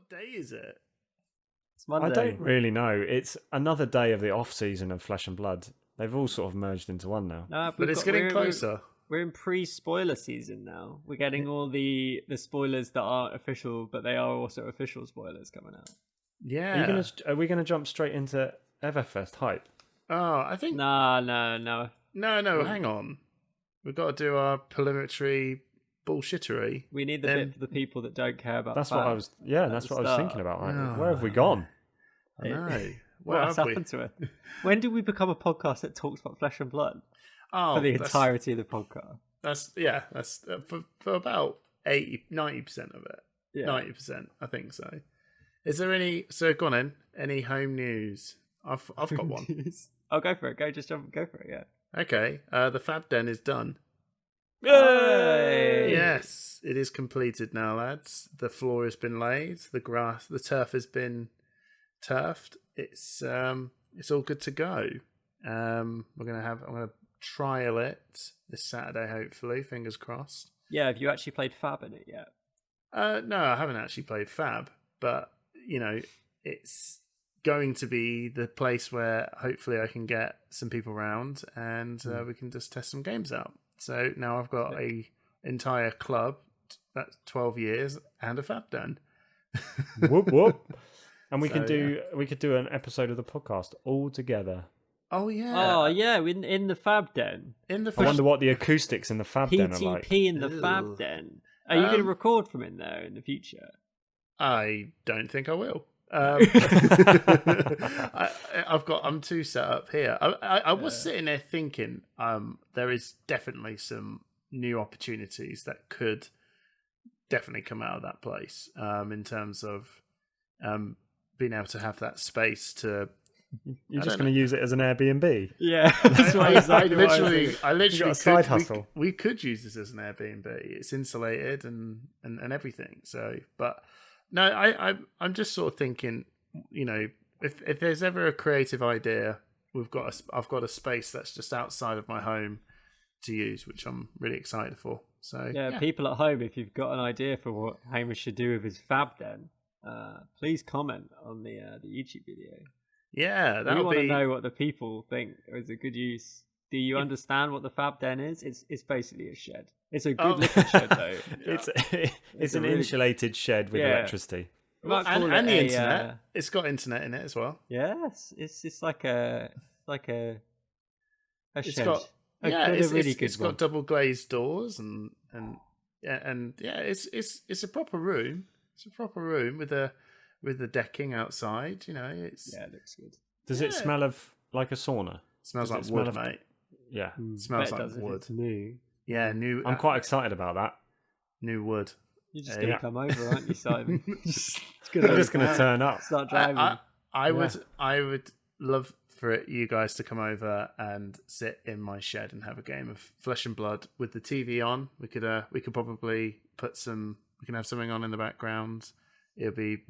What day is it? It's Monday. I don't really know. It's another day of the off season of Flesh and Blood. They've all sort of merged into one now. No, But it's getting closer. We're in pre-spoiler season now. We're getting all the spoilers that aren't official, but they are also official spoilers coming out. Yeah. Are we gonna jump straight into Everfest hype? Oh, I think... No. No, hang on. We've got to do our preliminary bullshittery. We need the bit for the people that don't care about That's fab what I was. Yeah, at that's the what I was start. thinking about. Like, where have we gone? I know. What's happened to it? When did we become a podcast that talks about Flesh and Blood Oh, for the entirety of the podcast? That's for about 90% of it. Yeah. 90%, I think so. Is there any? So go on in. Any home news? I've got one. I'll go for it. Go for it. Yeah. Okay. The Fab Den is done. Yay! Yes, it is completed now, lads. The floor has been laid. The turf has been turfed. It's all good to go. I'm gonna trial it this Saturday, hopefully. Fingers crossed. Yeah. Have you actually played Fab in it yet? No, I haven't actually played Fab, but it's going to be the place where hopefully I can get some people round and we can just test some games out. So now I've got a entire club that's 12 years and a Fab Den. Whoop whoop. And we could do an episode of the podcast all together. Oh yeah. Oh yeah. In the Fab Den. I wonder what the acoustics in the Fab Den are like. PTP in the Fab Den. Are you going to record from in there in the future? I don't think I will. I'm too set up here. I was sitting there thinking, there is definitely some new opportunities that could definitely come out of that place. In terms of being able to have that space to. You're just going to use it as an Airbnb. Yeah, I literally got a side hustle. We could use this as an Airbnb. It's insulated and everything. So, but no, I'm just sort of thinking, if there's ever a creative idea, I've got a space that's just outside of my home to use, which I'm really excited for. So yeah, people at home, if you've got an idea for what Hamish should do with his Fab Den, please comment on the YouTube video. Yeah, we want to know what the people think is a good use. Do you understand what the Fab Den is? It's basically a shed. It's a good looking shed though. It's an really insulated shed with electricity. And the internet. It's got internet in it as well. Yes, it's like a shed. It's got double glazed doors and it's a proper room. It's a proper room with the decking outside, it looks good. Does it smell of like a sauna? It smells like wood, mate. Yeah, it smells like wood. It's new. Yeah, new. I'm quite excited about that. New wood. You're just gonna come over, aren't you, Simon? I'm just gonna turn up. Start driving. I would love for you guys to come over and sit in my shed and have a game of Flesh and Blood with the TV on. We could probably we can have something on in the background. It'll be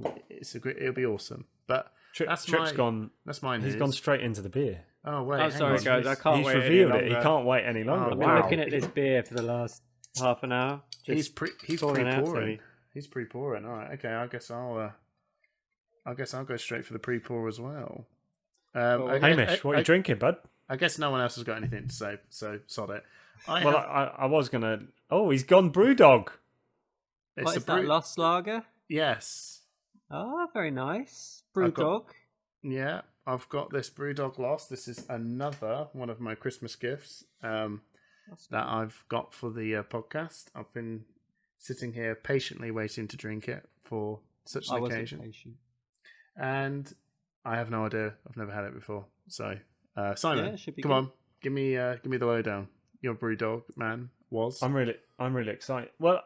awesome. But Tripp's gone. That's mine. He's gone straight into the beer. Oh wait! I'm sorry, guys. I can't wait. He's revealed it. He can't wait any longer. I've been looking at this beer for the last half an hour. He's pre-pouring. He's pre-pouring. All right. Okay. I guess I'll go straight for the pre-pour as well. Hamish, what are you drinking, bud? I guess no one else has got anything to say, so sod it. I was gonna. Oh, he's gone BrewDog. What is that? Lost Lager? Yes. Oh, very nice. BrewDog. Yeah, I've got this BrewDog Lost. This is another one of my Christmas gifts that I've got for the podcast. I've been sitting here patiently waiting to drink it for such an occasion. And I have no idea. I've never had it before. So, Simon, come on, give me the lowdown. Your BrewDog man was. I'm really excited. Well,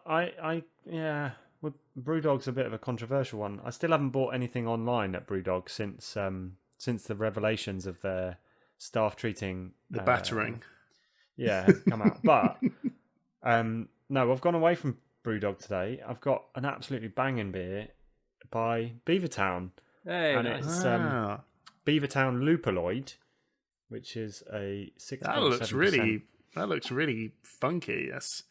well, BrewDog's a bit of a controversial one. I still haven't bought anything online at BrewDog since the revelations of their staff treating the battering. Has come out. But no, I've gone away from BrewDog today. I've got an absolutely banging beer by Beavertown. Hey, and it's Beavertown Lupoloid, which is a 6.7%. That looks really funky. It's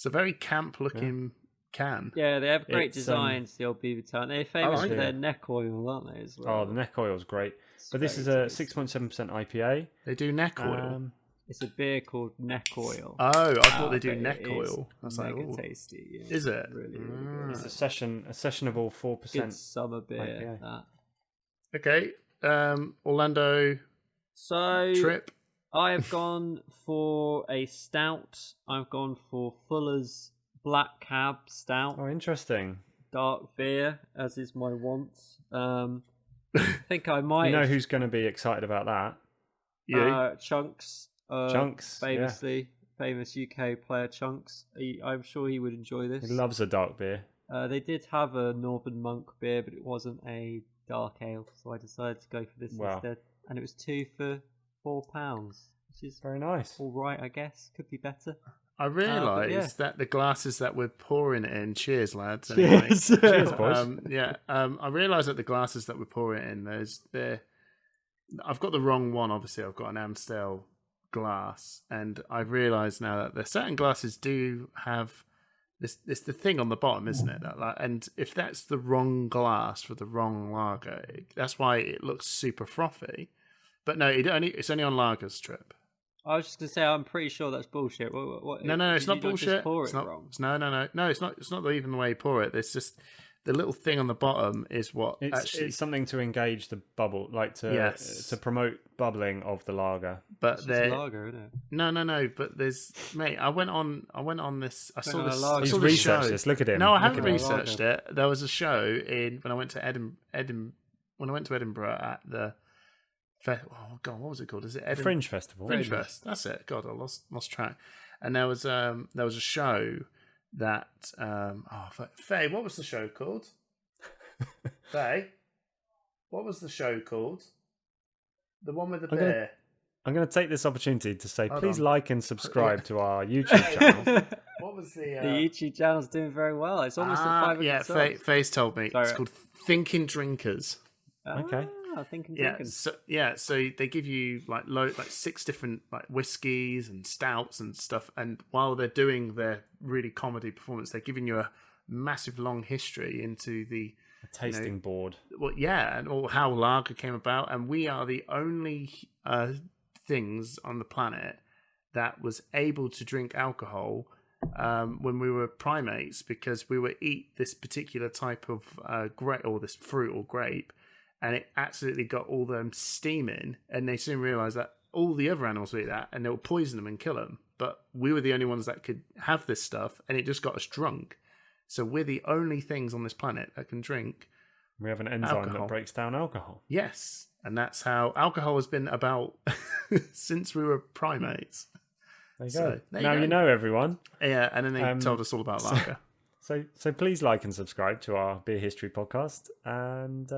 a very camp looking can. Yeah, they have great It's, designs. The old Beaver Town. They're famous like for it. their neck oil, aren't they? As well. Oh, the neck oil is great. It's But this is very a tasty. 6.7% IPA. They do neck oil. It's a beer called Neck Oil. Oh, I thought they do but neck it is oil. I was like, mega ooh. tasty. Yeah. Is it? Really, really good. It's a sessionable 4%. Good summer beer. IPA. That. Okay. Orlando So Tripp. I have gone for a stout. I've gone for Fuller's Black Cab Stout. Oh, interesting. Dark beer, as is my wont. I think I might. You know who's going to be excited about that? You. Chunks. Chunks, famous UK player Chunks. I'm sure he would enjoy this. He loves a dark beer. They did have a Northern Monk beer, but it wasn't a dark ale, so I decided to go for this instead. And it was 2 for £4, which is Very nice. all right, I guess. Could be better. I realised yeah. that the glasses that we're pouring it in. Cheers, lads. Cheers. Cheers, boys. I realised that the glasses that we're pouring it in, I've got the wrong one. Obviously, I've got an Amstel glass, and I've realised now that the certain glasses do have this. It's the thing on the bottom, isn't it? And if that's the wrong glass for the wrong lager, that's why it looks super frothy. But no, it's only on lagers, Tripp. I was just going to say, I'm pretty sure that's bullshit. What, No, it's did not you bullshit. Just pour it's it not. wrong? No, it's not. It's not even the way you pour it. It's just the little thing on the bottom is what It's something to engage the bubble, like to promote bubbling of the lager. But It's just lager, isn't it? No. But there's mate. I went on this. I saw this. I He's saw this show. researched this. Look at him. No, I Look haven't at him. researched it. There was a show when I went to Edinburgh at the. Oh God, what was it called? Is it Edinburgh? Fringe Festival. Fringe Fest. That's it. God, I lost track. And there was a show that Faye, what was the show called? Faye, what was the show called? The one with the bear. I'm going to take this opportunity to say, please on. like and subscribe to our YouTube channel. What was the The YouTube channel's doing very well. It's almost at 500 yeah, subs. Faye's told me. Sorry. It's called Thinking Drinkers. Okay. Thinking Yeah, drinking. so they give you like 6 different like whiskies and stouts and stuff, and while they're doing their really comedy performance, they're giving you a massive long history into the Tasting board. Well, yeah, and or how lager came about, and we are the only things on the planet that was able to drink alcohol when we were primates, because we would eat this particular type of grape or this fruit or grape. And it absolutely got all them steaming, and they soon realised that all the other animals would eat that, and they would poison them and kill them. But we were the only ones that could have this stuff, and it just got us drunk. So we're the only things on this planet that can drink. We have an enzyme alcohol. that breaks down alcohol. Yes, and that's how alcohol has been about since we were primates. There you So, go. there you Now go. you know, everyone. Yeah, and then they told us all about lager. So please like and subscribe to our Beer History podcast, and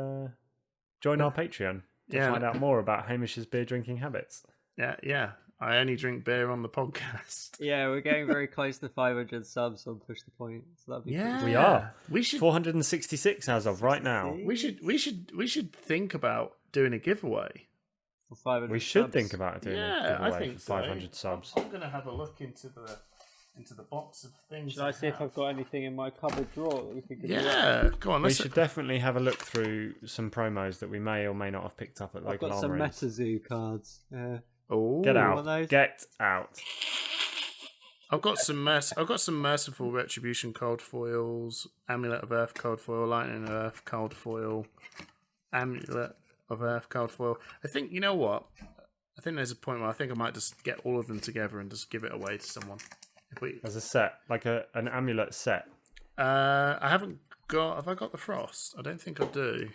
join our Patreon to find out more about Hamish's beer drinking habits. Yeah. I only drink beer on the podcast. Yeah, we're getting very close to 500 subs on Push the Point. So that'd be Yeah, We are. We should 466 as of right now. We should think about doing a giveaway. for 500 We should subs. think about doing a Yeah, I giveaway think for 500 subs. I'm gonna have a look into the box of things. Should I see if I've got anything in my cupboard drawer that we could give away? Yeah, go on. We Let's should definitely have a look through some promos that we may or may not have picked up at I've local got some armories. MetaZoo cards. Oh, Get one out! of those. Get out! I've got some merciful retribution cold foils, amulet of earth cold foil, lightning of earth cold foil, amulet of earth cold foil. I think you know what. I think there's a point where I think I might just get all of them together and just give it away to someone. As a set, like an amulet set. I haven't got. Have I got the frost? I don't think I do.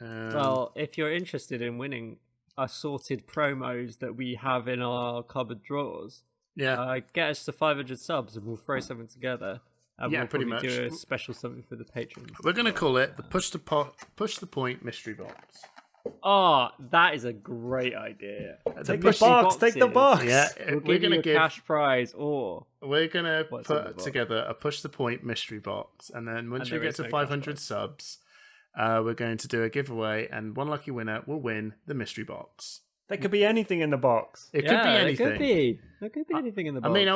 Well, if you're interested in winning assorted promos that we have in our cupboard drawers, yeah, get us to 500 subs and we'll throw something together. And Yeah, we'll pretty probably much. do a special something for the patrons. we're gonna call it the push the point mystery box. Oh, that is a great idea. Take mystery the box. Take the boxes. box. Yeah, We'll we're give you gonna a give. cash prize, or We're gonna What's in the put box? together a push the point mystery box, and then once And we there get is to no cash 500 prize. subs, we're going to do a giveaway, and one lucky winner will win the mystery box. There could be anything in the box. It could be anything. There could be anything in the box. I mean, I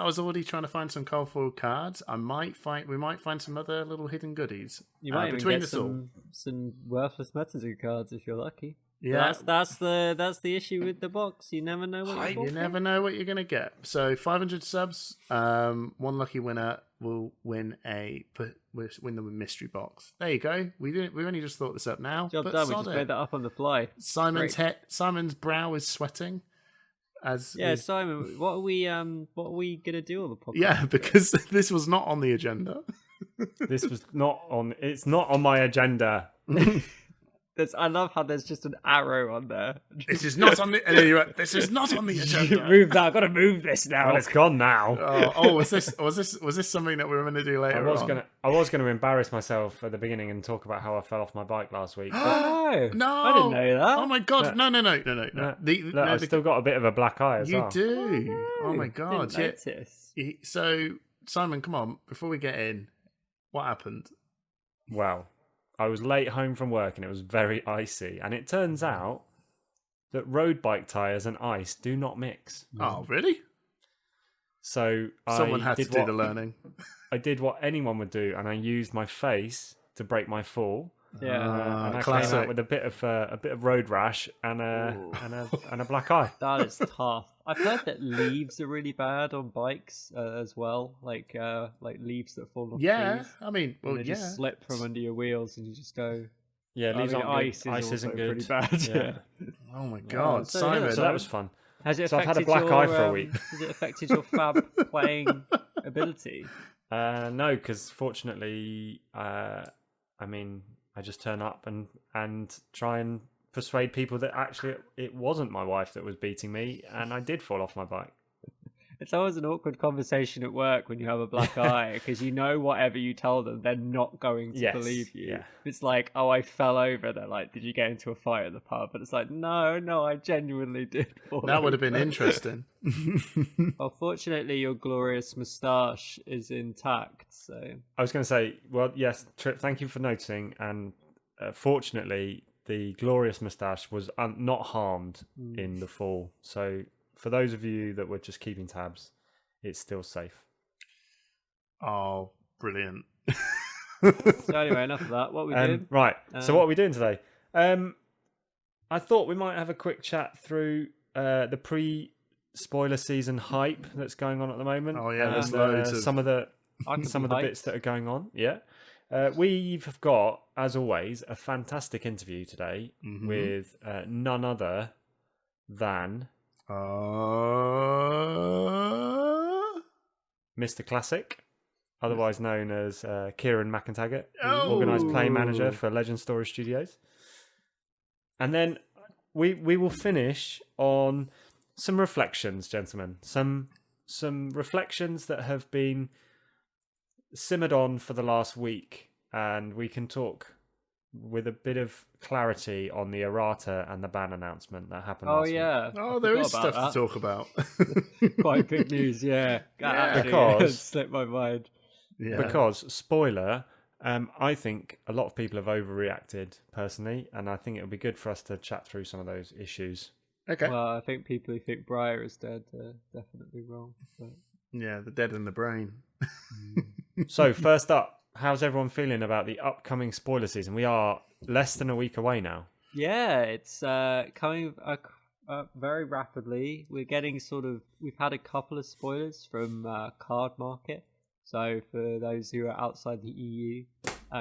was already trying to find some colourful cards. We might find some other little hidden goodies. You might even get some worthless McEntegart cards if you're lucky. Yeah, that's the issue with the box. You never know what you never know what you're gonna get. So 500 subs, one lucky winner will win the mystery box. There you go. We only just thought this up now. Job done. We just made that up on the fly. Simon's brow is sweating. Simon, what are we gonna do on the podcast? Yeah, because this was not on the agenda. This was not on. It's not on my agenda. I love how there's just an arrow on there. This is not on the. This is not on the agenda. Move that. I've got to move this now. Well, it's gone now. Was this something that we were going to do later? I was going to embarrass myself at the beginning and talk about how I fell off my bike last week. No, no, I didn't know that. Oh my god! No. I've still got a bit of a black eye as well. You do. Oh my god! Didn't notice. So Simon, come on! Before we get in, what happened? Well, I was late home from work and it was very icy. And it turns out that road bike tyres and ice do not mix. Oh, really? So someone had to do the learning. I did what anyone would do, and I used my face to break my fall. Yeah, and I classic. came out with a bit of road rash and a black eye. That is tough. I've heard that leaves are really bad on bikes as well, like leaves that fall off trees. I mean, they just slip from under your wheels, and you just go. Yeah, leaves aren't good. Ice isn't good. Pretty bad. Yeah. Oh my god, Simon! So that was fun. Has it so I've had a black eye for a week. Has it affected your fab playing ability? No, because fortunately, I just turn up and try and persuade people that actually it wasn't my wife that was beating me, and I did fall off my bike. It's always an awkward conversation at work when you have a black eye, because you know whatever you tell them, they're not going to believe you. Yeah. It's like, oh, I fell over. They're like, did you get into a fight at the pub? But it's like, no, I genuinely did fall That over. would have been interesting. Well, fortunately, your glorious moustache is intact. So I was going to say, well, yes, Tripp, thank you for noticing. And fortunately, the glorious moustache was not harmed in the fall. So for those of you that were just keeping tabs, it's still safe. Oh, brilliant. So anyway, enough of that. What we doing? Right. So what are we doing today? I thought we might have a quick chat through the pre-spoiler season hype that's going on at the moment. Oh yeah, there's loads of some of the bits that are going on. Yeah. We've got, as always, a fantastic interview today with none other than Mr. Classic, otherwise known as Kieran McEntegart, organised play manager for Legend Story Studios. And then we will finish on some reflections, gentlemen. Some reflections that have been simmered on for the last week, and we can talk with a bit of clarity on the errata and the ban announcement that happened last week. Oh, there is stuff to talk about. Quite big news, yeah. Because slipped my mind. Yeah. Because, spoiler, I think a lot of people have overreacted personally, and I think it'll be good for us to chat through some of those issues. Okay. Well, I think people who think Briar is dead are definitely wrong. But... yeah, the dead in the brain. So, first up, how's everyone feeling about the upcoming spoiler season? We are less than a week away now. Yeah, it's coming very rapidly. We're getting we've had a couple of spoilers from Card Market. So for those who are outside the EU,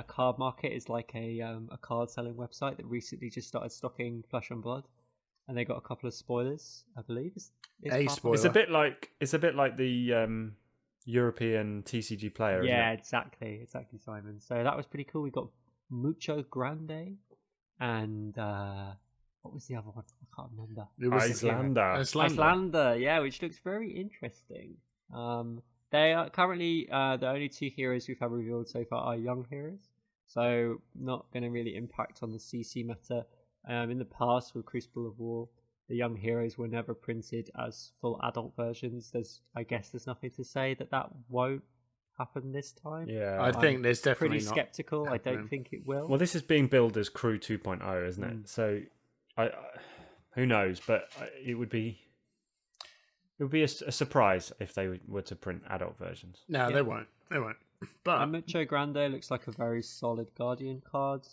Card Market is like a card selling website that recently just started stocking Flesh and Blood, and they got a couple of spoilers, I believe. A spoiler. It's a bit like the European TCG player. Yeah, isn't it? exactly, Simon. So that was pretty cool. We got Mucho Grande, and what was the other one? I can't remember. It was Icelander. Yeah, which looks very interesting. They are currently the only two heroes we've had revealed so far are young heroes, so not going to really impact on the CC meta. In the past, with Crucible of War, the young heroes were never printed as full adult versions. I guess there's nothing to say that won't happen this time. Yeah, I think there's definitely pretty skeptical. I don't think it will. Well, this is being billed as Crew 2.0, isn't it? So who knows? But it would be a surprise if they were to print adult versions. No, they won't. But Mucho Grande looks like a very solid Guardian card.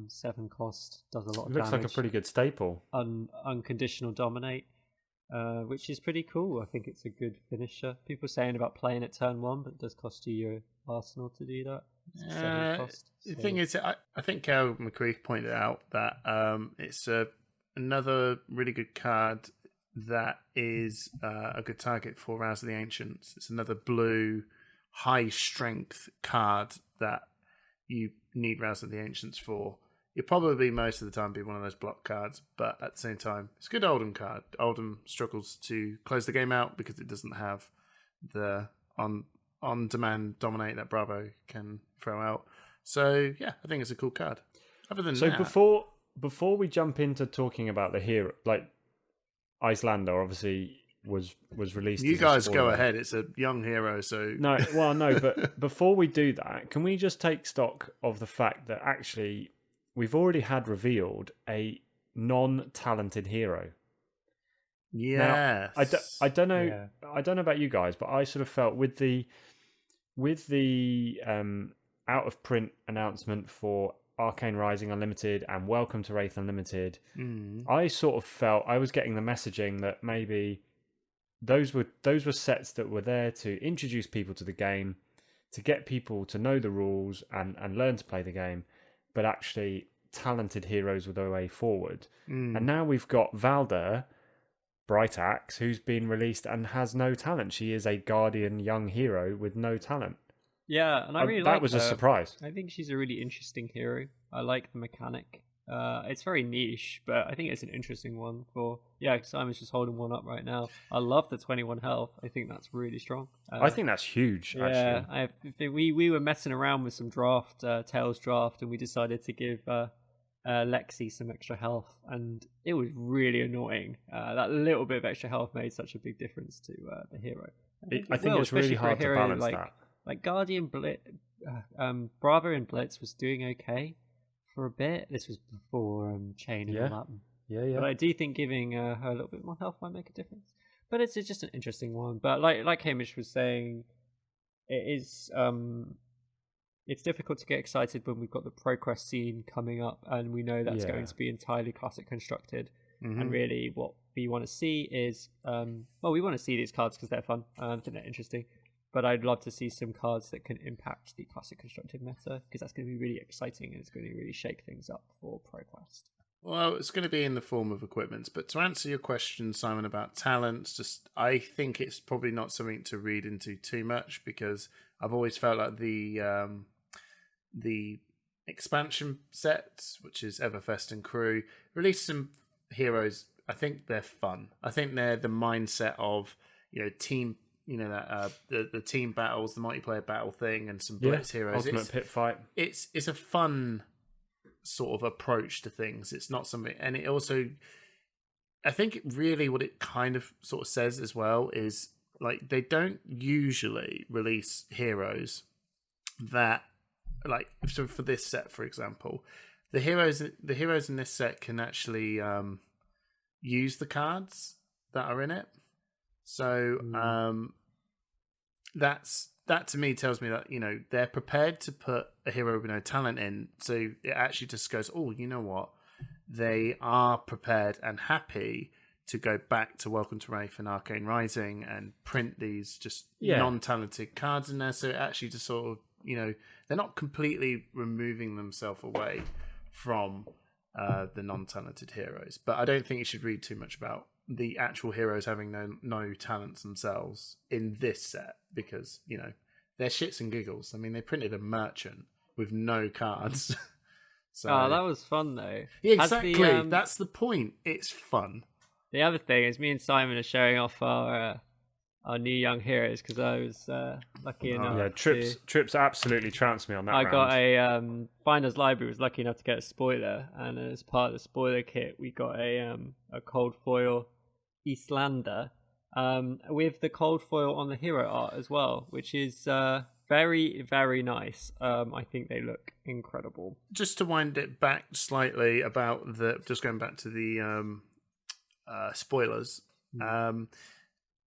7 cost, does a lot of It looks damage. like a pretty good staple. Unconditional dominate, which is pretty cool. I think it's a good finisher. People saying about playing at turn 1, but it does cost you your arsenal to do that. The thing is, I think Cal McCree pointed out that it's another really good card that is a good target for Rouse of the Ancients. It's another blue high strength card that you need Rouse of the Ancients for. You'll probably most of the time be one of those block cards, but at the same time, it's a good Oldham card. Oldham struggles to close the game out because it doesn't have the on-demand dominate that Bravo can throw out. So yeah, I think it's a cool card. Other than that, before we jump into talking about the hero, like Icelander, obviously was released. You guys go ahead. It's a young hero, so no. But before we do that, can we just take stock of the fact that actually we've already had revealed a non-talented hero. Yes. Now, I don't know. Yeah. I don't know about you guys, but I sort of felt with the out of print announcement for Arcane Rising Unlimited and Welcome to Wraith Unlimited, I sort of felt I was getting the messaging that maybe those were sets that were there to introduce people to the game, to get people to know the rules and learn to play the game, but actually talented heroes were the way forward. And now we've got Valder, Bright Axe, who's been released and has no talent. She is a Guardian young hero with no talent. Yeah, and I really that like was her. A surprise. I think she's a really interesting hero. I like the mechanic. It's very niche, but I think it's an interesting one for... Yeah, Simon's just holding one up right now. I love the 21 health. I think that's really strong. I think that's huge, actually. We were messing around with some Tails draft, and we decided to give Lexi some extra health, and it was really annoying. That little bit of extra health made such a big difference to the hero. I think it's really hard to balance that. Like Guardian Bravo and Blitz was doing okay for a bit. This was before Chain and all that. Yeah. But I do think giving her a little bit more health might make a difference. But it's just an interesting one. But like Hamish was saying, it is it's difficult to get excited when we've got the ProQuest scene coming up, and we know that's going to be entirely classic constructed. And really, what we want to see is we want to see these cards because they're fun. I think they're interesting. But I'd love to see some cards that can impact the classic constructed meta, because that's going to be really exciting and it's going to really shake things up for ProQuest. Well, it's going to be in the form of equipments. But to answer your question, Simon, about talents, I think it's probably not something to read into too much, because I've always felt like the expansion sets, which is Everfest and Crew, released some heroes. I think they're fun. I think they're the mindset of team. The team battles, the multiplayer battle thing, and some blitz heroes. Ultimate pit fight. It's a fun sort of approach to things. It's not something, and it also, I think, really what it kind of sort of says as well is like they don't usually release heroes that so for this set, for example, the heroes in this set can actually use the cards that are in it. So that to me tells me that they're prepared to put a hero with no talent in. So it actually just goes, oh, you know what? They are prepared and happy to go back to Welcome to Wraith and Arcane Rising and print these just non-talented cards in there. So it actually just sort of they're not completely removing themselves away from the non-talented heroes. But I don't think you should read too much about the actual heroes having no talents themselves in this set, because they're shits and giggles. I mean, they printed a merchant with no cards. So that was fun though. Yeah, exactly. That's the point. It's fun. The other thing is, me and Simon are showing off our new young heroes, because I was lucky enough. Yeah, Tripp's absolutely trounced me on that. I got a Finder's Library. Was lucky enough to get a spoiler, and as part of the spoiler kit, we got a cold foil Icelander with the cold foil on the hero art as well, which is very, very nice. I think they look incredible. Just to wind it back slightly about just going back to the spoilers.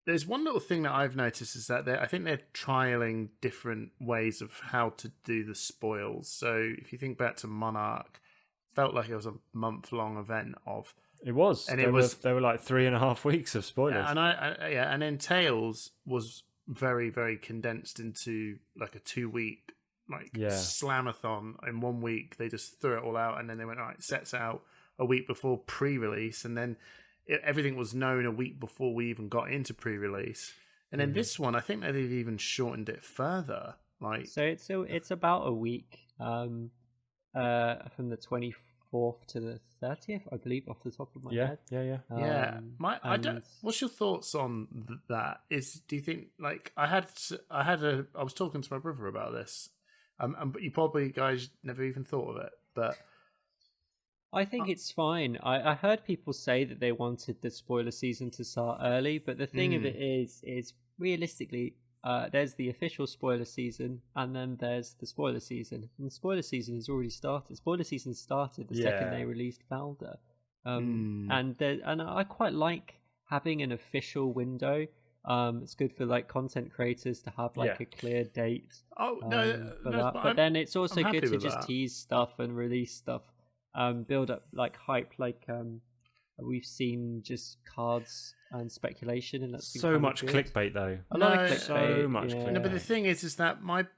There's one little thing that I've noticed is that I think they're trialing different ways of how to do the spoils. So if you think back to Monarch, it felt like it was a month-long event of. It was, and there were like 3.5 weeks of spoilers. And then Tales was very, very condensed into like a 2-week slamathon. In 1 week, they just threw it all out, and then they went, all right, sets out a week before pre-release, and then everything was known a week before we even got into pre-release. And then this one, I think that they've even shortened it further. So it's about a week, from the 24th to the 30th, I believe, off the top of my head. Yeah. What's your thoughts on that? Do you think, like, I was talking to my brother about this, but you probably guys never even thought of it, but I think it's fine. I heard people say that they wanted the spoiler season to start early, but the thing of it is realistically, there's the official spoiler season, and then there's the spoiler season. And the spoiler season has already started. Spoiler season started the second they released Valda. And I quite like having an official window. It's good for like content creators to have like a clear date. But then it's also good to just tease stuff and release stuff. Build up like hype, like we've seen just cards and speculation, and that's so much clickbait though. A lot of clickbait. So much clickbait. No, but the thing is that I'm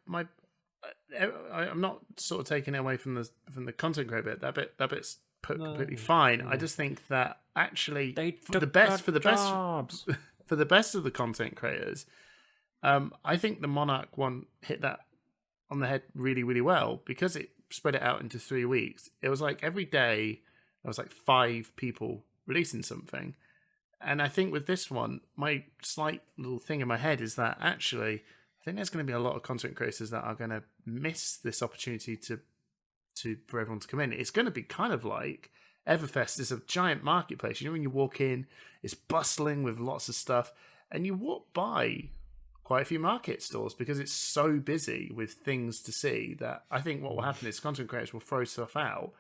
not sort of taking it away from the content creator bit. That bit's completely fine. I just think that actually for the best of the content creators, I think the Monarch one hit that on the head really, really well, because it spread it out into 3 weeks. It was like every day there was like 5 people releasing something. And I think with this one, my slight little thing in my head is that actually I think there's going to be a lot of content creators that are going to miss this opportunity for everyone to come in. It's going to be kind of like Everfest is a giant marketplace. You know, when you walk in, it's bustling with lots of stuff, and you walk by quite a few market stores because it's so busy with things to see that I think what will happen is content creators will throw stuff out,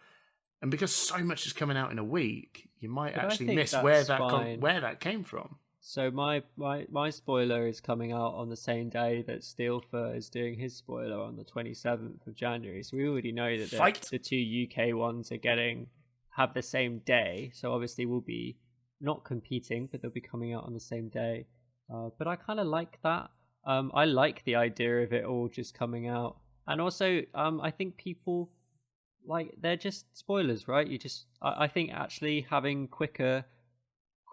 and because so much is coming out in a week, you might actually miss where that came from. So my spoiler is coming out on the same day that Steelfur is doing his spoiler on the 27th of January. So we already know that the 2 UK ones have the same day. So obviously we'll be not competing, but they'll be coming out on the same day. But I kind of like that. I like the idea of it all just coming out. And also, I think people, like, they're just spoilers, right? I think actually having quicker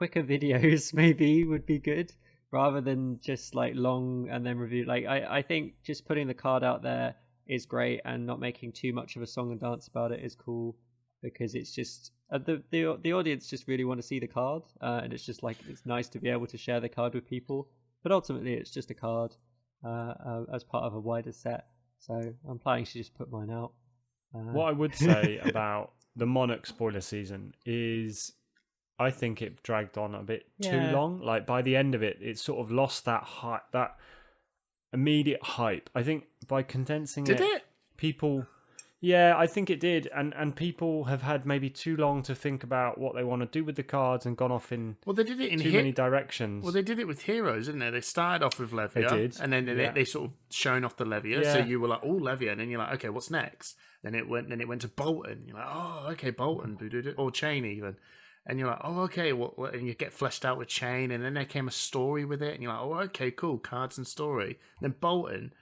videos maybe would be good, rather than just like long and then review. Like, I think just putting the card out there is great, and not making too much of a song and dance about it is cool, because it's just the audience just really want to see the card, and it's just like, it's nice to be able to share the card with people. But ultimately, it's just a card as part of a wider set. So I'm planning to just put mine out. What I would say about the Monarch spoiler season is, I think it dragged on a bit too long. Like, by the end of it, it sort of lost that hype, that immediate hype. I think by condensing Did it? People... Yeah, I think it did, and people have had maybe too long to think about what they want to do with the cards, and gone off in they did it in too many directions. Well, they did it with Heroes, didn't they? They started off with Levia, they did, and then they sort of shown off the Levia. So you were like, "Oh, Levia," and then you're like, "Okay, what's next?" Then it went to Bolton. You're like, "Oh, okay, Bolton," or Chain even, and you're like, "Oh, okay." What? And you get fleshed out with Chain, and then there came a story with it, and you're like, "Oh, okay, cool, cards and story." And then Bolton.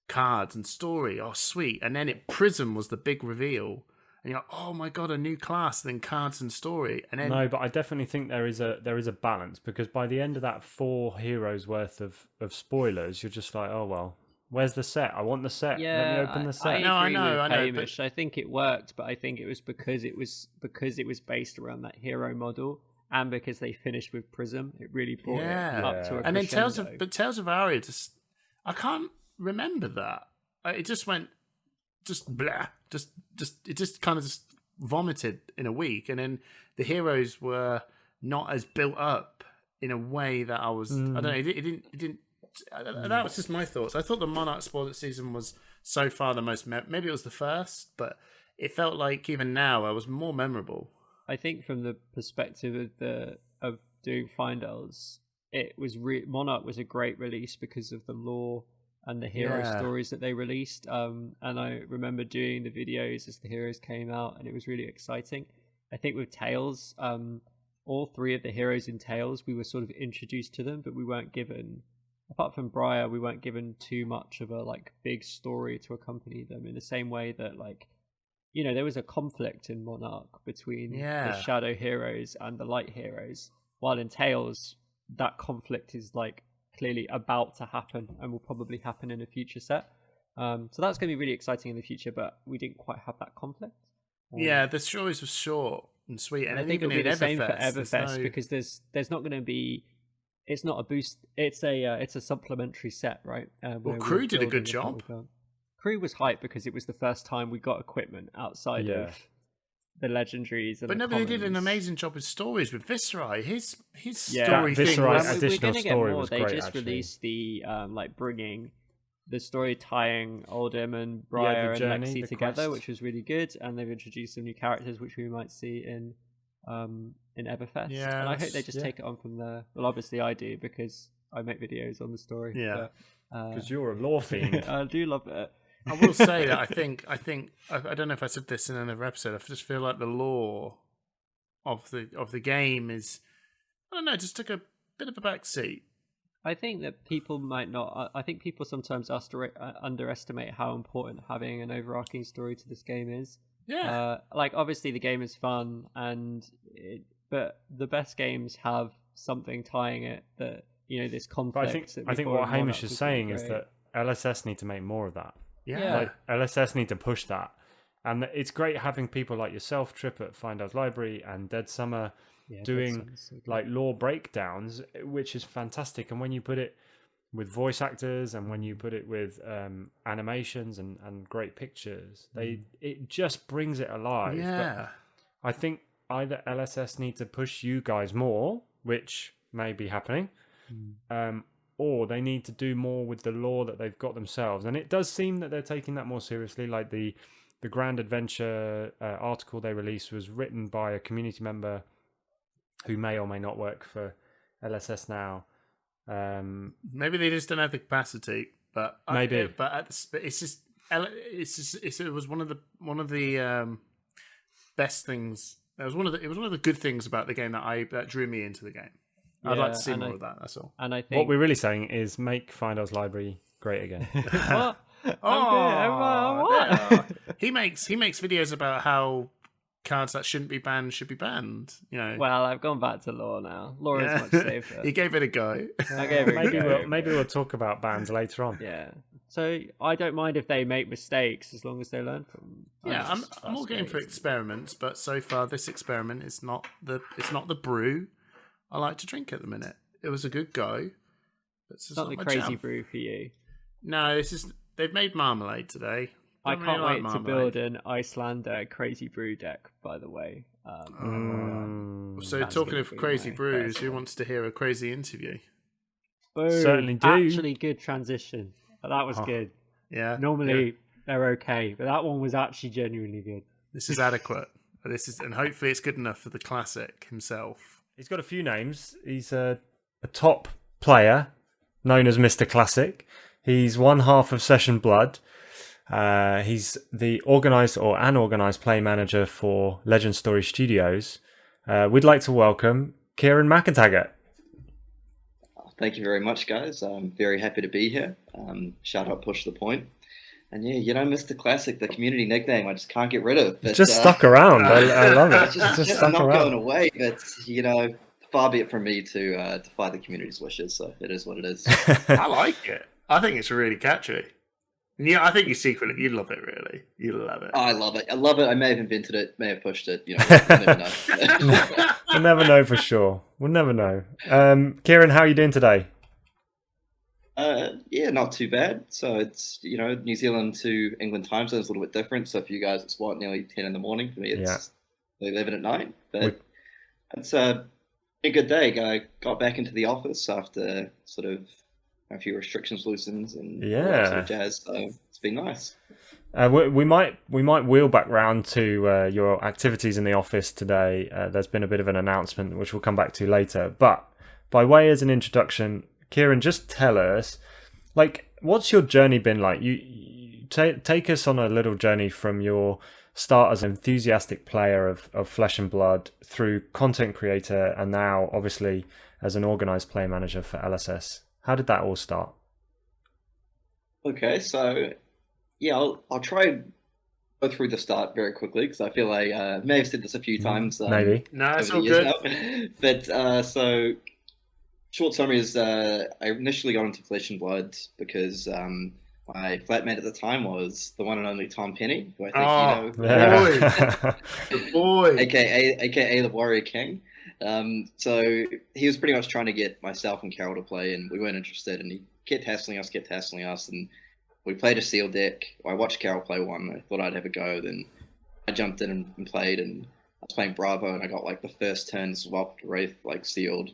Cards and story, oh sweet, and then Prism was the big reveal, and you're like, oh my god, a new class, then cards and story, and then no, but I definitely think there is a balance, because by the end of that 4 heroes worth of spoilers, you're just like, oh well, where's the set? I want the set. Yeah, let me open the set. I know, Hamish. I think it worked, but I think it was because it was based around that hero model, and because they finished with Prism, it really brought it up to a and then crescendo. Tales of Aria, I can't remember that. It just went blah, it just kind of just vomited in a week, and then the heroes were not as built up in a way that I was I don't know, it didn't that was just my thoughts. I thought the Monarch spoiler season was so far the most maybe it was the first, but it felt like even now I was more memorable. I think from the perspective of of doing Fyendals, it was Monarch was a great release because of the lore and the hero stories that they released. And I remember doing the videos as the heroes came out, and it was really exciting. I think with Tales, all 3 of the heroes in Tales, we were sort of introduced to them, but we weren't given, apart from Briar, we weren't given too much of a like big story to accompany them, in the same way that, like, you know, there was a conflict in Monarch between the shadow heroes and the light heroes, while in Tales that conflict is like clearly about to happen and will probably happen in a future set. So that's going to be really exciting in the future, but we didn't quite have that conflict. The stories were short and sweet, and I think even it'll be the same for Everfest, Everfest, because there's not going to be, it's not a boost, it's a supplementary set, right? Well, Crew did a good job. Crew was hyped because it was the first time we got equipment outside of the legendaries. And they did an amazing job with stories with Viscerai. His story thing. We're going to get more. They just actually released the like bringing the story tying Oldham and Briar and Lexi together, which was really good. And they've introduced some new characters, which we might see in Everfest. Yeah, and I hope they just take it on from there. Well, obviously I do, because I make videos on the story. Yeah, because you're a lore fiend. I do love it. I will say that I think I don't know if I said this in another episode. I just feel like the lore of the game is, I don't know, just took a bit of a back seat. I think that people might not. I think people sometimes underestimate how important having an overarching story to this game is. Yeah. Like, obviously the game is fun, but the best games have something tying it that, you know, this conflict. I think what Hamish is saying is that LSS need to make more of that. Yeah. Like, LSS need to push that. And it's great having people like yourself, Tripp at Fyendal's Library, and Dead Summer doing like lore breakdowns, which is fantastic. And when you put it with voice actors and when you put it with animations and great pictures, it just brings it alive. Yeah. But I think either LSS need to push you guys more, which may be happening, or they need to do more with the lore that they've got themselves. And it does seem that they're taking that more seriously. Like the Grand Adventure article they released was written by a community member who may or may not work for LSS now. Maybe they just don't have the capacity, but maybe. It was one of the best things. It was one of the good things about the game that drew me into the game. I'd like to see more of that. That's all. And I think what we're really saying is make Fyendal's Library great again. What? What? He makes videos about how cards that shouldn't be banned should be banned. You know. Well, I've gone back to lore now. Lore is much safer. You gave it a go. I gave it a go. Maybe we'll talk about bans later on. Yeah. So I don't mind if they make mistakes as long as they learn from them. Yeah, I'm all game for experiments, but so far this experiment is not the brew I like to drink at the minute. It was a good go. But it's not the crazy brew for you. No, they've made marmalade today. I can't wait to build an Icelander crazy brew deck, by the way. So talking of crazy brews, who wants to hear a crazy interview? Boom. Certainly do. Actually, good transition. That was good. Yeah. Normally they're okay, but that one was actually genuinely good. This is adequate. And hopefully it's good enough for the classic himself. He's got a few names. He's a top player known as Mr. Classic. He's one half of Session Blood. He's the unorganized play manager for Legend Story Studios. We'd like to welcome Kieran McEntegart. Thank you very much, guys. I'm very happy to be here. Shout out Push the Point. And yeah, you know, Mr. Classic, the community nickname, I just can't get rid of. It's just stuck around. I love it. It's just stuck not around. going away. But, you know, far be it from me to defy the community's wishes. So it is what it is. I like it. I think it's really catchy. Yeah, I think you love it, really. You love it. I love it. I love it. I may have invented it, may have pushed it. You know, you never know. We'll never know for sure. We'll never know. Kieran, how are you doing today? Yeah, not too bad. So it's, you know, New Zealand to England time zone is a little bit different. So for you guys, it's nearly 10 in the morning. For me, it's 11 at night. But it's a good day. I got back into the office after sort of a few restrictions loosened and all that sort of jazz. So it's been nice. We might wheel back round to your activities in the office today. There's been a bit of an announcement which we'll come back to later. But by way as an introduction, Kieran, just tell us, like, what's your journey been like? You take us on a little journey from your start as an enthusiastic player of Flesh and Blood through content creator and now obviously as an organized play manager for LSS. How did that all start? Okay, so yeah, I'll try and go through the start very quickly because I feel like I may have said this a few times. Maybe. No, it's over all the years good. now. But so short summary is I initially got into Flesh and Blood because my flatmate at the time was the one and only Tom Penny, who I think you know, the boy, aka the Warrior King. So he was pretty much trying to get myself and Carol to play, and we weren't interested. And he kept hassling us, and we played a sealed deck. I watched Carol play one. I thought I'd have a go. Then I jumped in and played, and I was playing Bravo, and I got like the first turns Welp to Wraith, like sealed,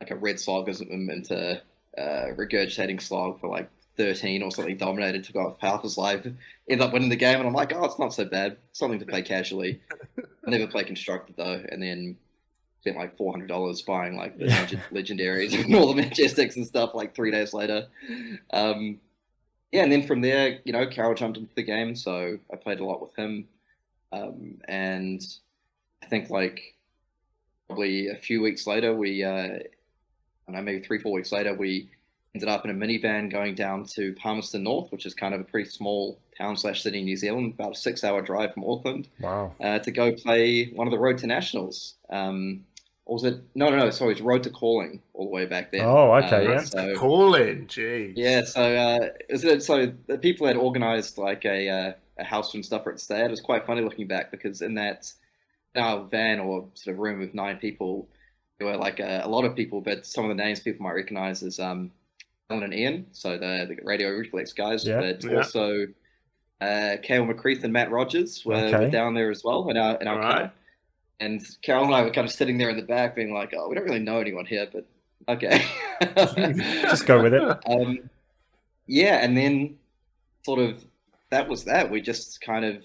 like a red Slogism into regurgitating Slog for like 13 or something, dominated, took off half his life, ended up winning the game, and I'm like, oh, it's not so bad. Something to play casually. I never play Constructed though, and then spent like $400 buying like the legendaries and all the Majestics and stuff like 3 days later. Yeah, and then from there, you know, Carol jumped into the game, so I played a lot with him. And I think like probably a few weeks later, we, I don't know, maybe 3-4 weeks later, we ended up in a minivan going down to Palmerston North, which is kind of a pretty small town/city in New Zealand, about a 6-hour drive from Auckland. Wow. To go play one of the Road to Nationals. Or was it? No. Sorry, it's Road to Calling all the way back then. Oh, okay, yeah. So, calling, gee. Yeah, so so the people had organised like a house and stuff for it to stay at. It was quite funny looking back because in our van or sort of room with 9 people, there were like a lot of people, but some of the names people might recognise as Alan and Ian, so the Radio Reflex guys, but also Cale McCreath and Matt Rogers were down there as well in our car. And Carol and I were kind of sitting there in the back being like, oh, we don't really know anyone here, but okay. Just go with it. Yeah, and then sort of that was that. We just kind of,